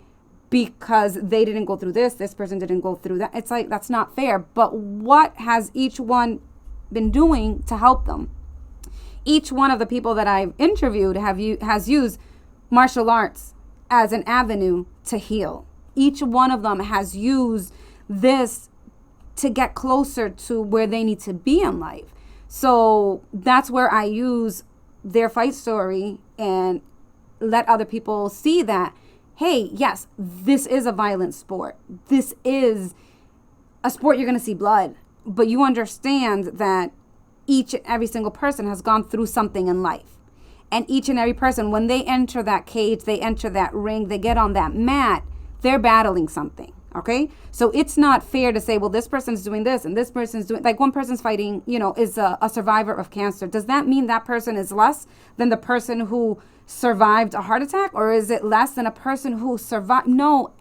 because they didn't go through this person didn't go through that. It's like, that's not fair. But what has each one been doing to help them? Each one of the people that I've interviewed has used martial arts as an avenue to heal. Each one of them has used this to get closer to where they need to be in life. So that's where I use their fight story and let other people see that, hey, yes, this is a violent sport. This is a sport you're going to see blood. But you understand that each and every single person has gone through something in life. And each and every person, when they enter that cage, they enter that ring, they get on that mat, they're battling something. Okay? So it's not fair to say, well, this person's doing this and this person's doing, like one person's fighting, you know, is a survivor of cancer. Does that mean that person is less than the person who survived a heart attack? Or is it less than a person who survived? No,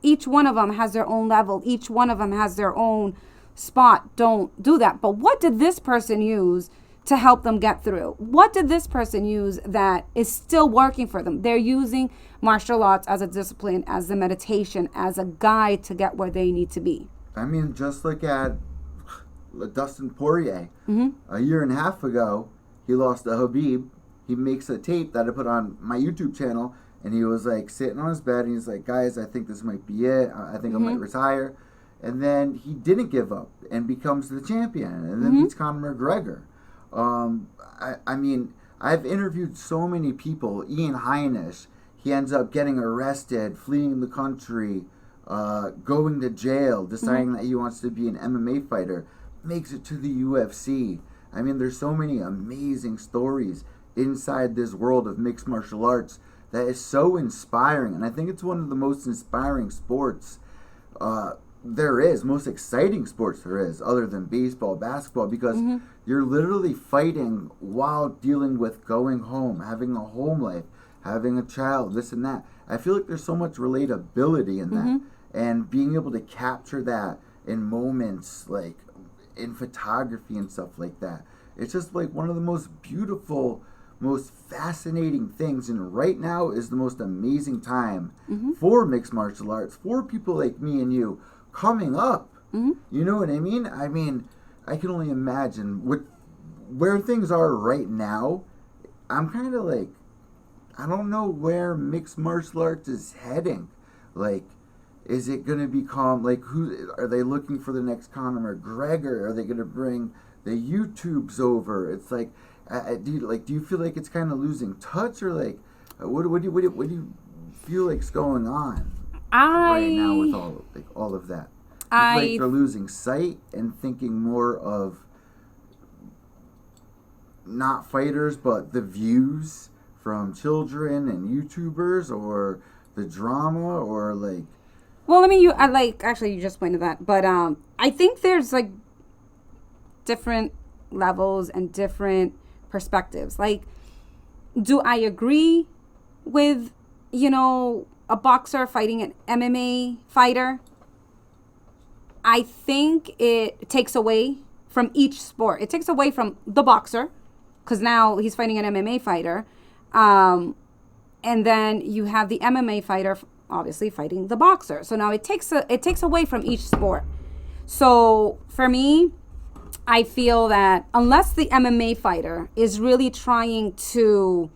each one of them has their own level. Each one of them has their own spot. Don't do that. But what did this person use to help them get through? What did this person use that is still working for them? They're using martial arts as a discipline, as a meditation, as a guide to get where they need to be. I mean, just look at Dustin Poirier. Mm-hmm. A year and a half ago, he lost to Khabib. He makes a tape that I put on my YouTube channel, and he was like sitting on his bed, and he's like, guys, I think this might be it. I think I might retire. And then he didn't give up and becomes the champion, and then beats Conor McGregor. I mean, I've interviewed so many people. Ian Heinisch, he ends up getting arrested, fleeing the country, going to jail, deciding that he wants to be an MMA fighter, makes it to the UFC. I mean, there's so many amazing stories inside this world of mixed martial arts that is so inspiring. And I think it's one of the most inspiring sports there is, most exciting sports there is, other than baseball, basketball, because you're literally fighting while dealing with going home, having a home life, having a child, this and that. I feel like there's so much relatability in that, and being able to capture that in moments, like in photography and stuff like that. It's just like one of the most beautiful, most fascinating things, and right now is the most amazing time for mixed martial arts, for people like me and you coming up. You know what I mean? I mean, I can only imagine where things are right now. I'm kind of like, I don't know where mixed martial arts is heading. Like, is it going to become, like, who are they looking for the next Conor McGregor? Are they going to bring the YouTubes over? It's like, do you feel like it's kind of losing touch, or like, what do you feel like's going on right now with all of that? I feel like they're losing sight and thinking more of not fighters, but the views from children and YouTubers, or the drama, or like. Well, actually, you just pointed that, but I think there's like different levels and different perspectives. Like, do I agree with, a boxer fighting an MMA fighter? I think it takes away from each sport. It takes away from the boxer, because now he's fighting an MMA fighter. And then you have the MMA fighter obviously fighting the boxer. So now it takes away from each sport. So for me, I feel that unless the MMA fighter is really trying to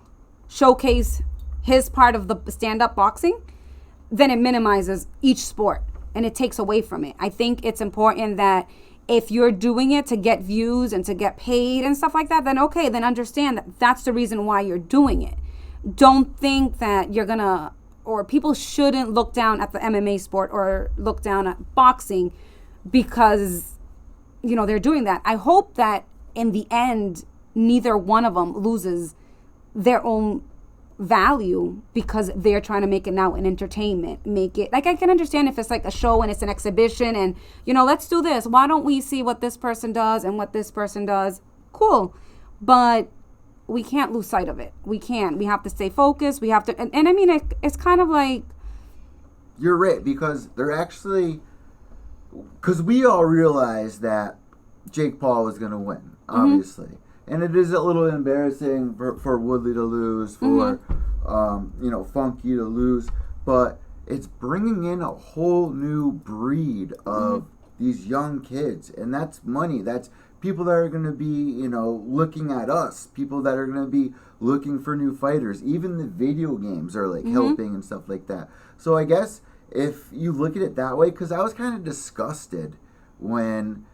showcase his part of the stand-up boxing, then it minimizes each sport and it takes away from it. I think it's important that if you're doing it to get views and to get paid and stuff like that, then okay, then understand that that's the reason why you're doing it. Don't think that you're gonna, or people shouldn't look down at the MMA sport or look down at boxing because, you know, they're doing that. I hope that in the end, neither one of them loses their own value because they're trying to make it now an entertainment, make it like, I can understand if it's like a show and it's an exhibition and, you know, let's do this, why don't we see what this person does and what this person does, cool, but we can't lose sight of it. We have to stay focused. We have to, and I mean, it's kind of like, you're right, because they're actually, because we all realized that Jake Paul was going to win, obviously. And it is a little embarrassing for Woodley to lose, for you know, Funky to lose, but it's bringing in a whole new breed of these young kids, and that's money. That's people that are going to be, you know, looking at us, people that are going to be looking for new fighters. Even the video games are like helping and stuff like that. So I guess if you look at it that way, because I was kind of disgusted when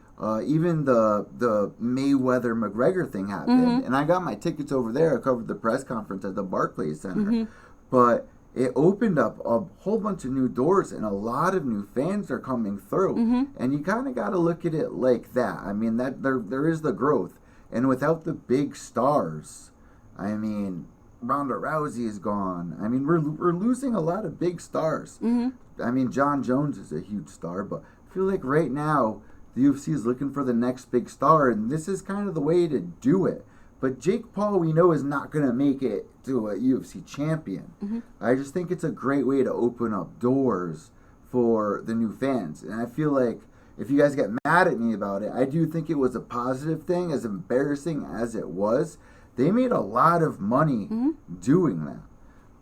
even the Mayweather McGregor thing happened, and I got my tickets over there. I covered the press conference at the Barclays Center, but it opened up a whole bunch of new doors, and a lot of new fans are coming through. And you kind of got to look at it like that. I mean, that there is the growth, and without the big stars, I mean, Ronda Rousey is gone. I mean, we're losing a lot of big stars. I mean, John Jones is a huge star, but I feel like right now the UFC is looking for the next big star, and this is kind of the way to do it. But Jake Paul, we know, is not going to make it to a UFC champion. I just think it's a great way to open up doors for the new fans. And I feel like if you guys get mad at me about it, I do think it was a positive thing, as embarrassing as it was. They made a lot of money doing that.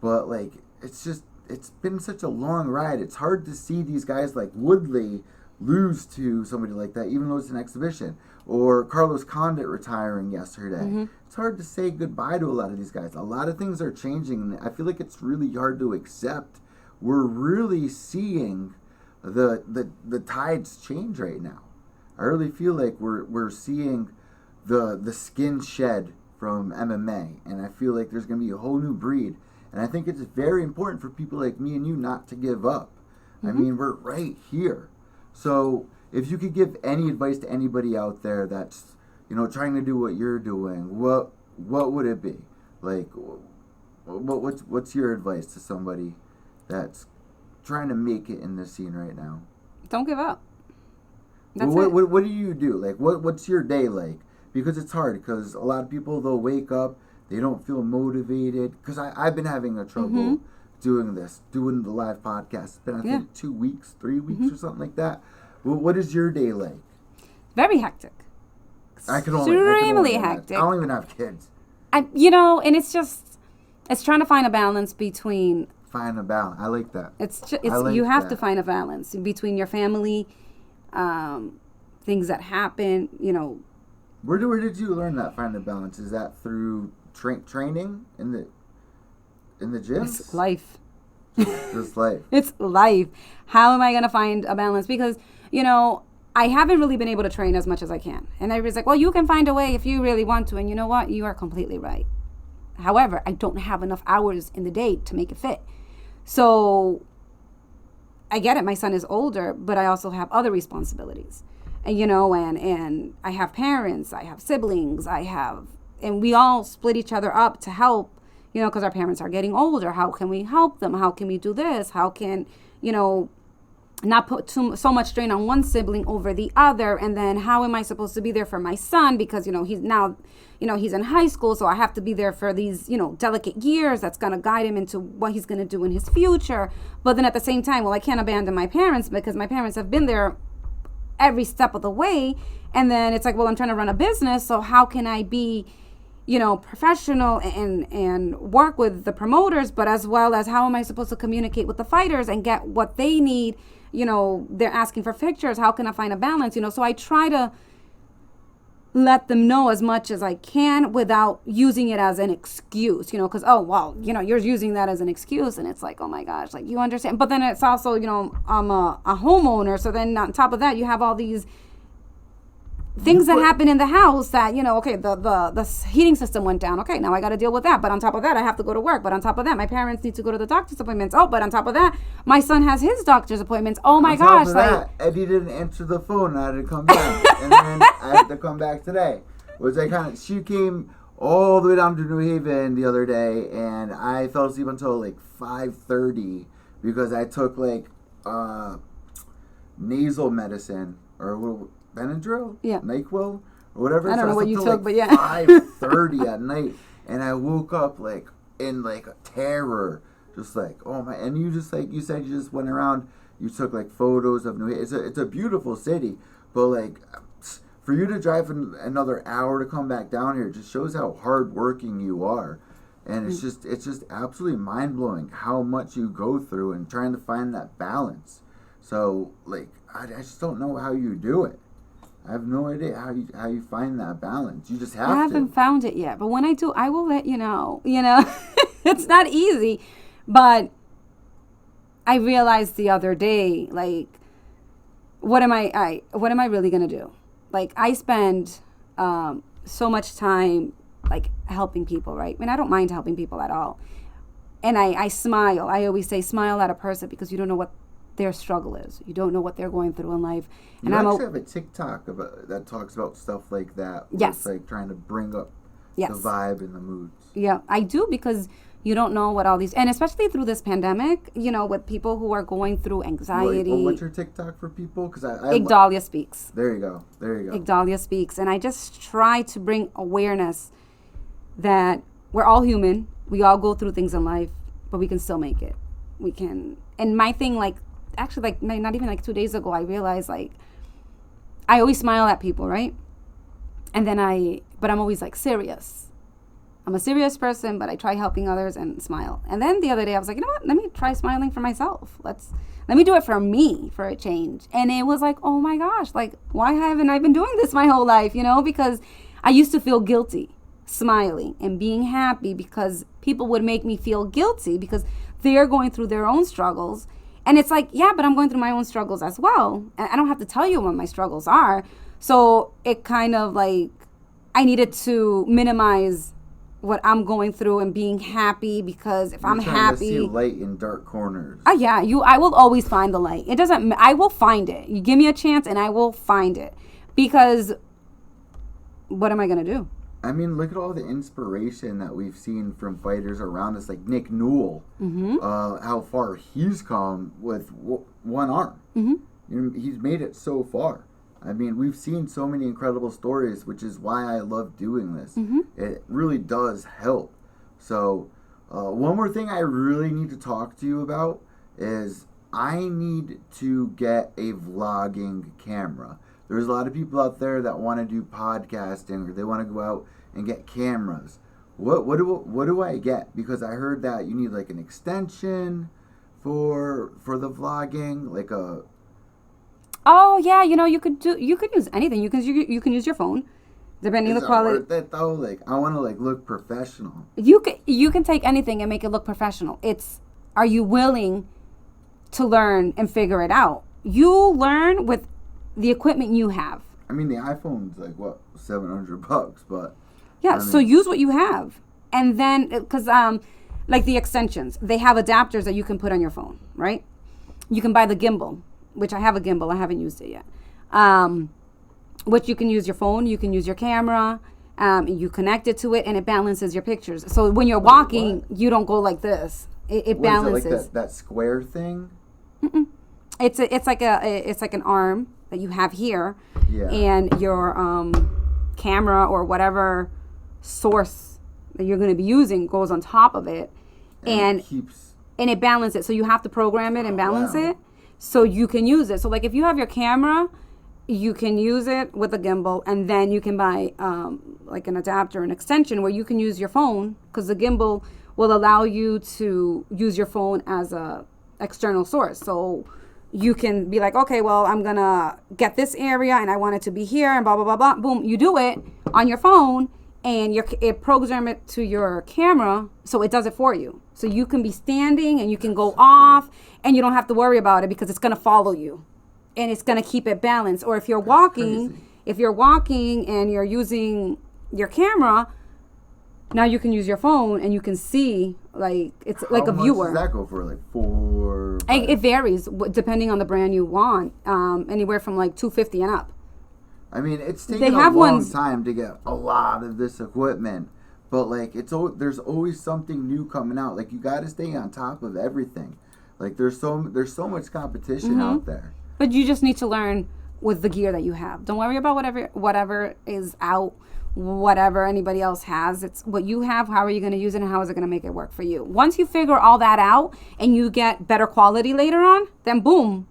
But, like, it's been such a long ride. It's hard to see these guys like Woodley lose to somebody like that, even though it's an exhibition. Or Carlos Condit retiring yesterday. It's hard to say goodbye to a lot of these guys. A lot of things are changing, and I feel like it's really hard to accept. We're really seeing the tides change right now. I really feel like we're seeing the skin shed from MMA, and I feel like there's going to be a whole new breed. And I think it's very important for people like me and you not to give up. I mean, we're right here. So if you could give any advice to anybody out there that's, you know, trying to do what you're doing, what would it be? Like, what's your advice to somebody that's trying to make it in this scene right now? Don't give up. That's what do you do? Like, what's your day like? Because it's hard, because a lot of people, they'll wake up, they don't feel motivated. Because I've been having a trouble doing the live podcast. It's been, I think, 2 weeks, 3 weeks or something like that. Well, what is your day like? Very hectic. Extremely hectic. I don't even have kids. You know, and it's trying to find a balance between. Find a balance. I like that. You have to find a balance between your family, things that happen, you know. Where did you learn that, find a balance? Is that through training in the gym? It's life. Just life. It's life. How am I going to find a balance? Because, you know, I haven't really been able to train as much as I can. And everybody's like, well, you can find a way if you really want to. And you know what? You are completely right. However, I don't have enough hours in the day to make it fit. So I get it. My son is older, but I also have other responsibilities. And, you know, and I have parents, I have siblings, and we all split each other up to help, you know, because our parents are getting older. How can we help them? How can we do this? How can, you know, not put so much strain on one sibling over the other? And then how am I supposed to be there for my son? Because, you know, he's now, you know, he's in high school. So I have to be there for these, you know, delicate years that's going to guide him into what he's going to do in his future. But then at the same time, well, I can't abandon my parents because my parents have been there every step of the way. And then it's like, well, I'm trying to run a business. So how can I be, you know, professional and work with the promoters, but as well as how am I supposed to communicate with the fighters and get what they need? You know, they're asking for pictures. How can I find a balance? You know, so I try to let them know as much as I can without using it as an excuse, because, oh, well, you're using that as an excuse. And it's like, oh my gosh, like, you understand. But then it's also, I'm a homeowner. So then on top of that, you have all these things that happen in the house that, okay, the heating system went down. Okay, now I got to deal with that. But on top of that, I have to go to work. But on top of that, my parents need to go to the doctor's appointments. Oh, but on top of that, my son has his doctor's appointments. Oh my gosh. Eddie didn't answer the phone. I had to come back. And then I had to come back today. She came all the way down to New Haven the other day, and I fell asleep until like 5:30 because I took like nasal medicine or Benadryl, NyQuil, or whatever. I don't know what you took, but yeah. 5:30 at night, and I woke up like in like a terror, just like, oh my. And you just like you said, you just went around. You took like photos of New Haven. It's a beautiful city, but like for you to drive another hour to come back down here just shows how hardworking you are, and it's just absolutely mind blowing how much you go through and trying to find that balance. So like I just don't know how you do it. I have no idea how you find that balance. You just have to. I haven't found it yet, but when I do, I will let you know. It's not easy, but I realized the other day, like, what am I really gonna do? Like, I spend so much time like helping people, right? I mean, I don't mind helping people at all, and I smile. I always say, smile at a person because you don't know what their struggle is. You don't know what they're going through in life. And you actually have a TikTok that talks about stuff like that. Yes. It's like trying to bring up the vibe and the moods. Yeah, I do, because you don't know what all these, and especially through this pandemic, with people who are going through anxiety. What's your TikTok for people? Because Igdalia Speaks. There you go. Igdalia Speaks. And I just try to bring awareness that we're all human. We all go through things in life, but we can still make it. We can. And my thing, like, actually, like, not even like 2 days ago, I realized, like, I always smile at people, right? And then but I'm always like serious. I'm a serious person, but I try helping others and smile. And then the other day I was like, you know what? Let me try smiling for myself. Let me do it for me for a change. And it was like, oh my gosh, like, why haven't I been doing this my whole life? Because I used to feel guilty smiling and being happy because people would make me feel guilty because they're going through their own struggles. And it's like, yeah, but I'm going through my own struggles as well. And I don't have to tell you what my struggles are. So it kind of like, I needed to minimize what I'm going through and being happy, because if I'm happy, to see light in dark corners. Yeah, I will always find the light. I will find it. You give me a chance and I will find it, because what am I going to do? I mean, look at all the inspiration that we've seen from fighters around us, like Nick Newell, how far he's come with one arm. Mm-hmm. He's made it so far. I mean, we've seen so many incredible stories, which is why I love doing this. Mm-hmm. It really does help. So, one more thing I really need to talk to you about is I need to get a vlogging camera. There's a lot of people out there that want to do podcasting, or they want to go out and get cameras. What do I get? Because I heard that you need like an extension for the vlogging, like a. Oh yeah, you could use anything. You can use your phone, depending on the quality. Worth it though? Like, I want to like look professional. You can take anything and make it look professional. Are you willing to learn and figure it out? You learn with the equipment you have. I mean, the iPhone's like what, $700, but yeah. So use what you have, and then because like the extensions, they have adapters that you can put on your phone, right? You can buy the gimbal, which I have a gimbal. I haven't used it yet. Which you can use your phone, you can use your camera, you connect it to it, and it balances your pictures. So when you're walking, you don't go like this. It balances. Is it like that square thing? Mm-mm. It's like an arm that you have here, and your camera or whatever source that you're going to be using goes on top of it, and it balances it. So you have to program it and balance it. So you can use it. So like if you have your camera, you can use it with a gimbal, and then you can buy like an adapter, an extension where you can use your phone, because the gimbal will allow you to use your phone as a external source. So you can be like, okay, well, I'm going to get this area and I want it to be here and blah, blah, blah, blah. Boom. You do it on your phone and it programs it to your camera. So it does it for you. So you can be standing and you can go off and you don't have to worry about it because it's going to follow you and it's going to keep it balanced. Or if you're walking, and you're using your camera, now you can use your phone and you can see, like, it's like a viewer. How much does that go for? Like $4? It varies depending on the brand you want. Anywhere from like $250 and up. I mean, it's taken a long time to get a lot of this equipment, but like there's always something new coming out. Like you got to stay on top of everything. Like there's so much competition out there. But you just need to learn with the gear that you have. Don't worry about whatever is out, whatever anybody else has. It's what you have. How are you going to use it, and how is it going to make it work for you? Once you figure all that out and you get better quality later on, then boom.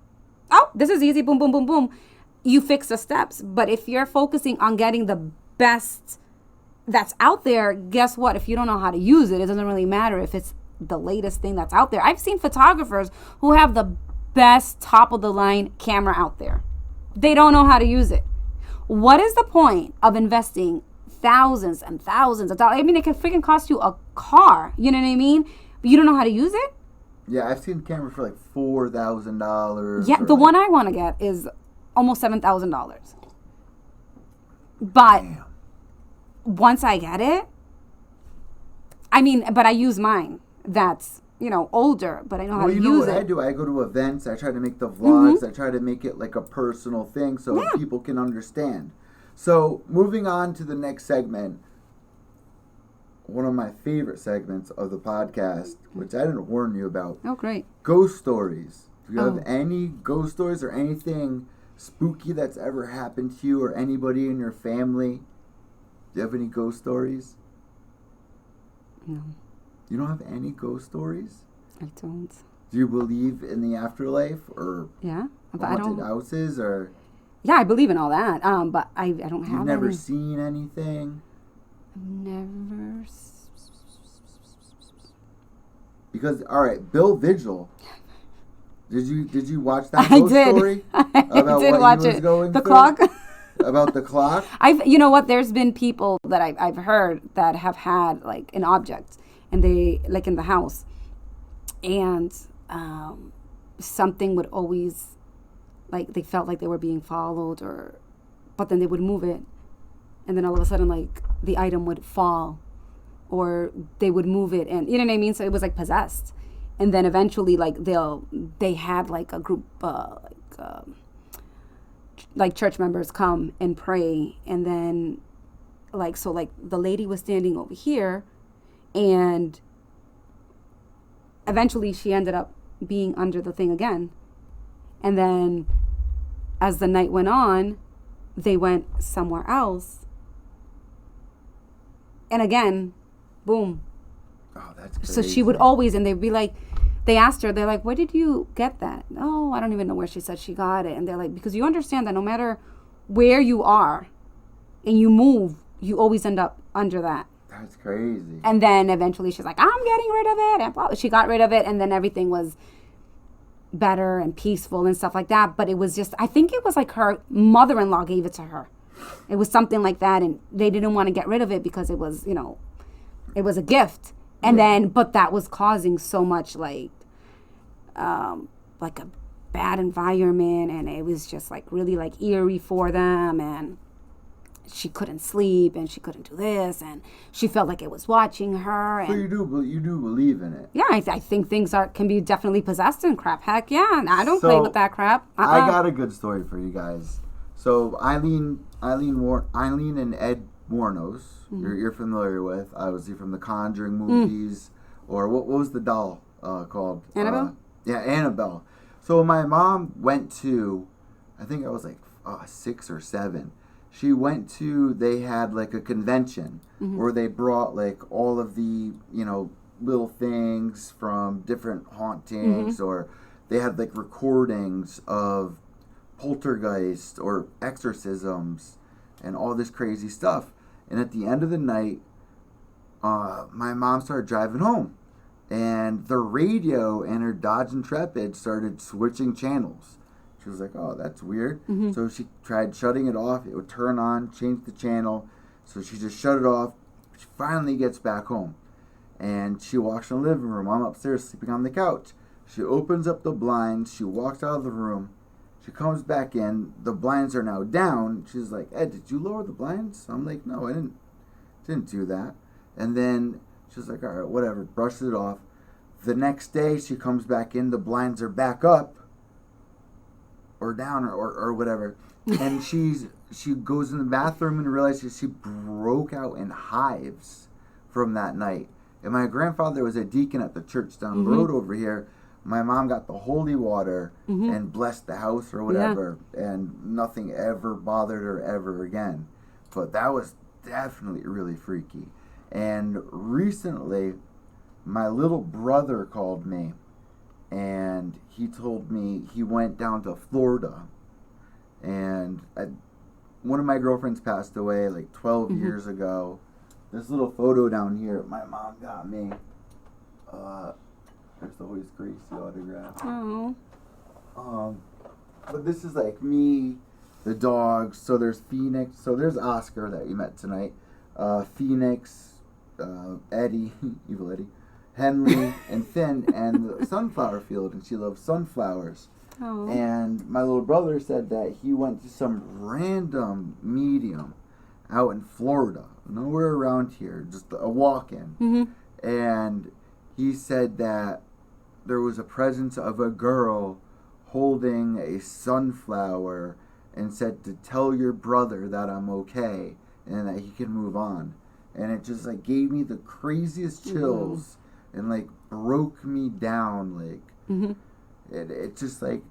Oh, this is easy. Boom, boom, boom, boom. You fix the steps. But if you're focusing on getting the best that's out there, guess what? If you don't know how to use it, it doesn't really matter if it's the latest thing that's out there. I've seen photographers who have the best top of the line camera out there. They don't know how to use it. What is the point of investing thousands and thousands of dollars? I mean, it can freaking cost you a car. You know what I mean? But you don't know how to use it? Yeah, I've seen cameras for like $4,000. Yeah, the one I want to get is almost $7,000. But once I get it, I mean, but I use mine. That's, older, but I know how to use it. Well, you know what I do? I go to events. I try to make the vlogs. I try to make it like a personal thing so people can understand. So moving on to the next segment, one of my favorite segments of the podcast, which I didn't warn you about. Oh, great. Ghost stories. Do you have any ghost stories or anything spooky that's ever happened to you or anybody in your family? Do you have any ghost stories? No. You don't have any ghost stories? I don't. Do you believe in the afterlife or haunted houses or? Yeah, I believe in all that. But I don't have. You've never seen anything? Never. Because all right, Bill Vigil. Did you watch that ghost story? I did watch it. The clock. About the clock? You know what? There's been people that I've heard that have had like an object, and they like in the house, and something would always, like they felt like they were being followed, but then they would move it, and then all of a sudden like the item would fall, or they would move it, and you know what I mean. So it was like possessed, and then eventually like they had like a group like church members come and pray, and then like the lady was standing over here, and eventually she ended up being under the thing again, and then as the night went on they went somewhere else, and again boom. Oh, that's crazy. So she would always, and they'd be like, they asked her, they're like, where did you get that? Oh, I don't even know where she said she got it. And they're like, because you understand that no matter where you are and you move, you always end up under that. That's crazy. And then eventually she's like, I'm getting rid of it. And she got rid of it, and then everything was better and peaceful and stuff like that. But it was just, I think it was like her mother-in-law gave it to her. It was something like that, and they didn't want to get rid of it because it was, it was a gift. And then, but that was causing so much like a bad environment, and it was just like really like eerie for them, and she couldn't sleep, and she couldn't do this, and she felt like it was watching her. And so you do believe in it? Yeah, I think things can be definitely possessed and crap. Heck yeah, and I don't play with that crap. I got a good story for you guys. So Eileen and Ed Warnos, you're familiar with, obviously, from the Conjuring movies, or what was the doll called? Annabelle? Yeah, Annabelle. So my mom went to, I think I was like 6 or 7. She went to, they had like a convention where they brought like all of the, little things from different hauntings, or they had like recordings of poltergeist or exorcisms and all this crazy stuff. And at the end of the night, my mom started driving home, and the radio in her Dodge Intrepid started switching channels. She was like, oh, that's weird. Mm-hmm. So she tried shutting it off. It would turn on, change the channel. So she just shut it off. She finally gets back home. And she walks in the living room. I'm upstairs sleeping on the couch. She opens up the blinds. She walks out of the room. She comes back in. The blinds are now down. She's like, Ed, did you lower the blinds? I'm like, no, I didn't do that. And then she's like, all right, whatever. Brushes it off. The next day, she comes back in. The blinds are back up. Or down or whatever. And she goes in the bathroom and realizes she broke out in hives from that night. And my grandfather was a deacon at the church down the road over here. My mom got the holy water and blessed the house or whatever. Yeah. And nothing ever bothered her ever again. But that was definitely really freaky. And recently, my little brother called me. And he told me he went down to Florida. And one of my girlfriends passed away like 12 years ago. This little photo down here, my mom got me. There's the Hoist Gracie autograph. Oh. But this is like me, the dogs. So there's Phoenix. So there's Oscar that you met tonight. Phoenix, Eddie, Evil Eddie. Henley and Finn and the sunflower field, and she loves sunflowers. Oh. And my little brother said that he went to some random medium out in Florida, nowhere around here, just a walk-in. And he said that there was a presence of a girl holding a sunflower and said to tell your brother that I'm okay and that he can move on. And it just like gave me the craziest chills. And like broke me down, like it just like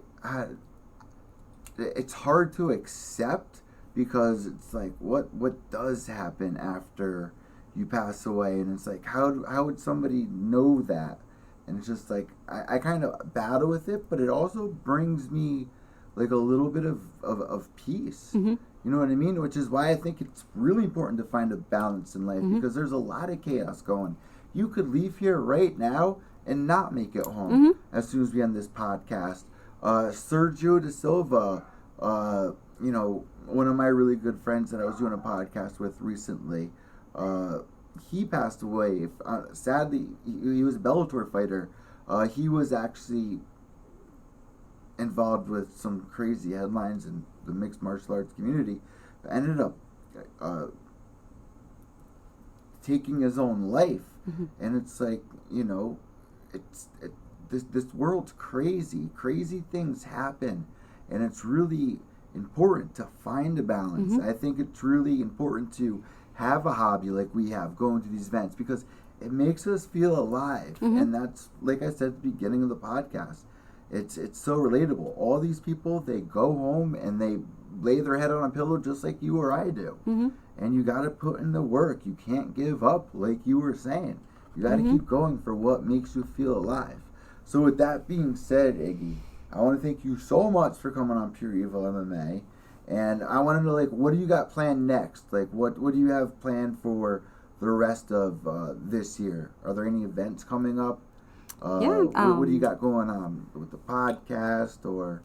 it's hard to accept because it's like what does happen after you pass away, and it's like how would somebody know that? And it's just like I kind of battle with it, but it also brings me like a little bit of peace. You know what I mean? Which is why I think it's really important to find a balance in life because there's a lot of chaos going. You could leave here right now and not make it home as soon as we end this podcast. Sergio Da Silva, one of my really good friends that I was doing a podcast with recently, he passed away. Sadly, he was a Bellator fighter. He was actually involved with some crazy headlines in the mixed martial arts community. But ended up taking his own life. And it's like, this world's crazy. Crazy things happen. And it's really important to find a balance. I think it's really important to have a hobby like we have, going to these events, because it makes us feel alive. And that's, like I said at the beginning of the podcast, it's so relatable. All these people, they go home and they lay their head on a pillow just like you or I do. And you got to put in the work. You can't give up, like you were saying. You got to keep going for what makes you feel alive. So with that being said, Iggy, I want to thank you so much for coming on Pure EVil MMA. And I want to know, like, what do you got planned next? Like, what do you have planned for the rest of this year? Are there any events coming up? What do you got going on with the podcast? Or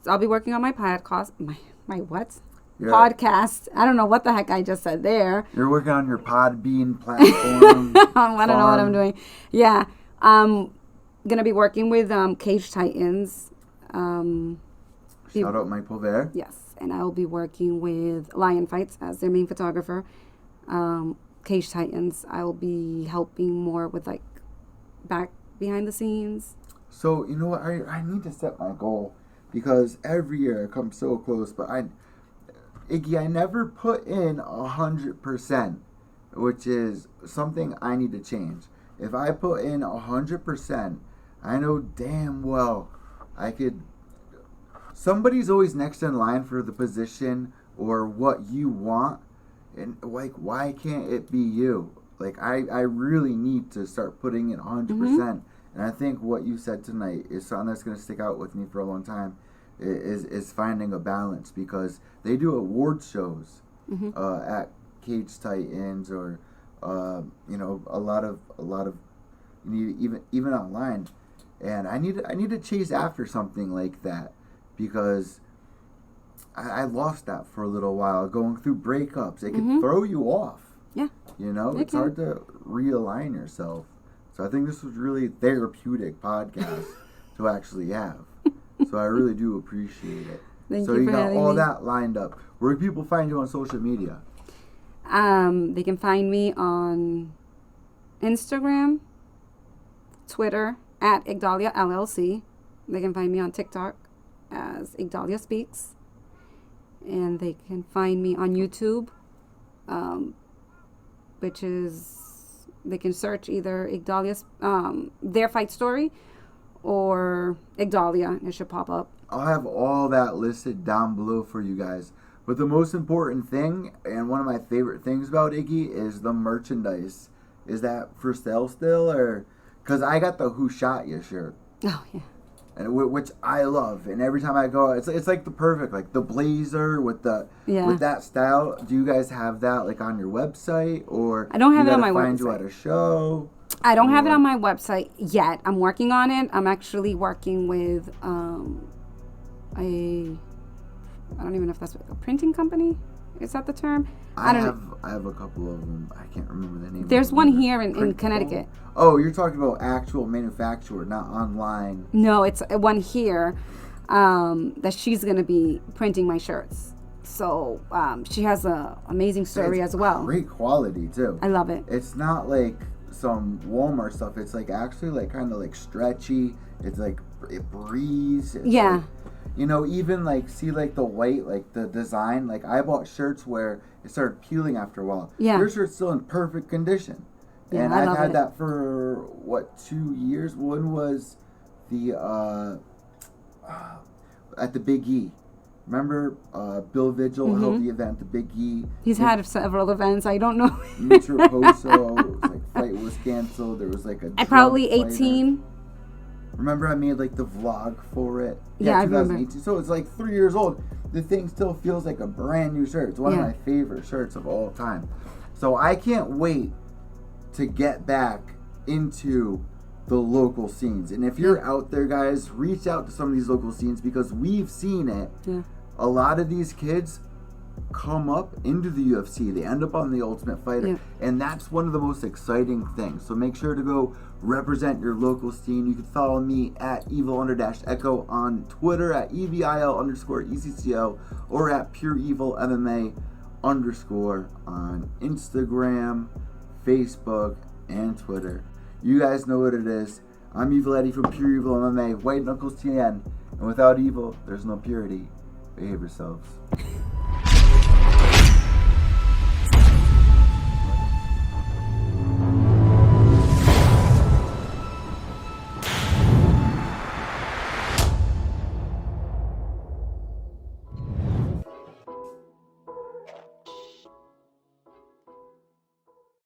I'll be working on my podcast. My what? Podcast. I don't know what the heck I just said there. You're working on your Podbean platform. I don't know what I'm doing. Yeah. Gonna be working with Cage Titans. Shout out Mike Pulver. Yes. And I will be working with Lion Fights as their main photographer. Cage Titans, I will be helping more with like back behind the scenes. So, you know what? I need to set my goal because every year I come so close, but Iggy, I never put in 100%, which is something I need to change. If I put in 100%, I know damn well I could. Somebody's always next in line for the position or what you want, and like, why can't it be you? Like, I really need to start putting in 100%. And I think what you said tonight is something that's going to stick out with me for a long time. Is finding a balance, because they do award shows at Cage Titans or a lot of and even online. And I need to chase after something like that, because I lost that for a little while. Going through breakups, it can throw you off. Yeah. You know, it's hard to realign yourself. So I think this was really therapeutic podcast to actually have. So I really do appreciate it. Thank so you you for got having all me. that lined up. Where can people find you on social media? They can find me on Instagram, Twitter at Igdalia LLC. They can find me on TikTok as Igdalia Speaks. And they can find me on YouTube, which is, they can search either Igdalia's, their fight story or Igdalia. It should pop up. I'll have all that listed down below for you guys. But the most important thing, and one of my favorite things about Iggy, is the merchandise. Is that for sale still, or? Because I got the Who Shot Ya shirt. Oh, yeah. And which I love, and every time I go, it's like the perfect, like the blazer with that style. Do you guys have that like on your website, or I don't have you it on gotta my find website. you at a show? I don't have it on my website yet. I'm working on it. I'm actually working with I don't even know if that's a printing company. Is that the term? I have a couple of them. I can't remember the name. There's of one them. here in Connecticut. Oh, you're talking about actual manufacturer, not online. No, it's one here that she's going to be printing my shirts. So she has an amazing story as well. Great quality too. I love it. It's not like some Walmart stuff. It's like actually like kind of like stretchy. It's like it breathes. It's Yeah. like, you know, even like see like the white, like the design. Like I bought shirts where it started peeling after a while. Yeah. Your shirt's still in perfect condition. Yeah, And I I've love had it. that for 2 years. One was the at the Big E. Remember Bill Vigil held the event at the Big E. He's had several events. I don't know. Mitch Raposo. It was like fight was canceled. There was like a. I'm probably drunk fighter. 18. Remember I made like the vlog for it? Yeah, I remember. 2018. So it's like 3 years old. The thing still feels like a brand new shirt. It's one of my favorite shirts of all time. So I can't wait to get back into the local scenes. And if you're out there, guys, reach out to some of these local scenes, because we've seen it. Yeah. A lot of these kids come up into the UFC. They end up on the Ultimate Fighter. Yeah. And that's one of the most exciting things. So make sure to go represent your local scene. You can follow me at evil_echo on Twitter, at EVIL_ECCO, or at Pure EVil MMA_ on Instagram, Facebook, and Twitter. You guys know what it is. I'm Evil Eddie from Pure EVil MMA, White Knuckles TN, and without evil, there's no purity. Behave yourselves.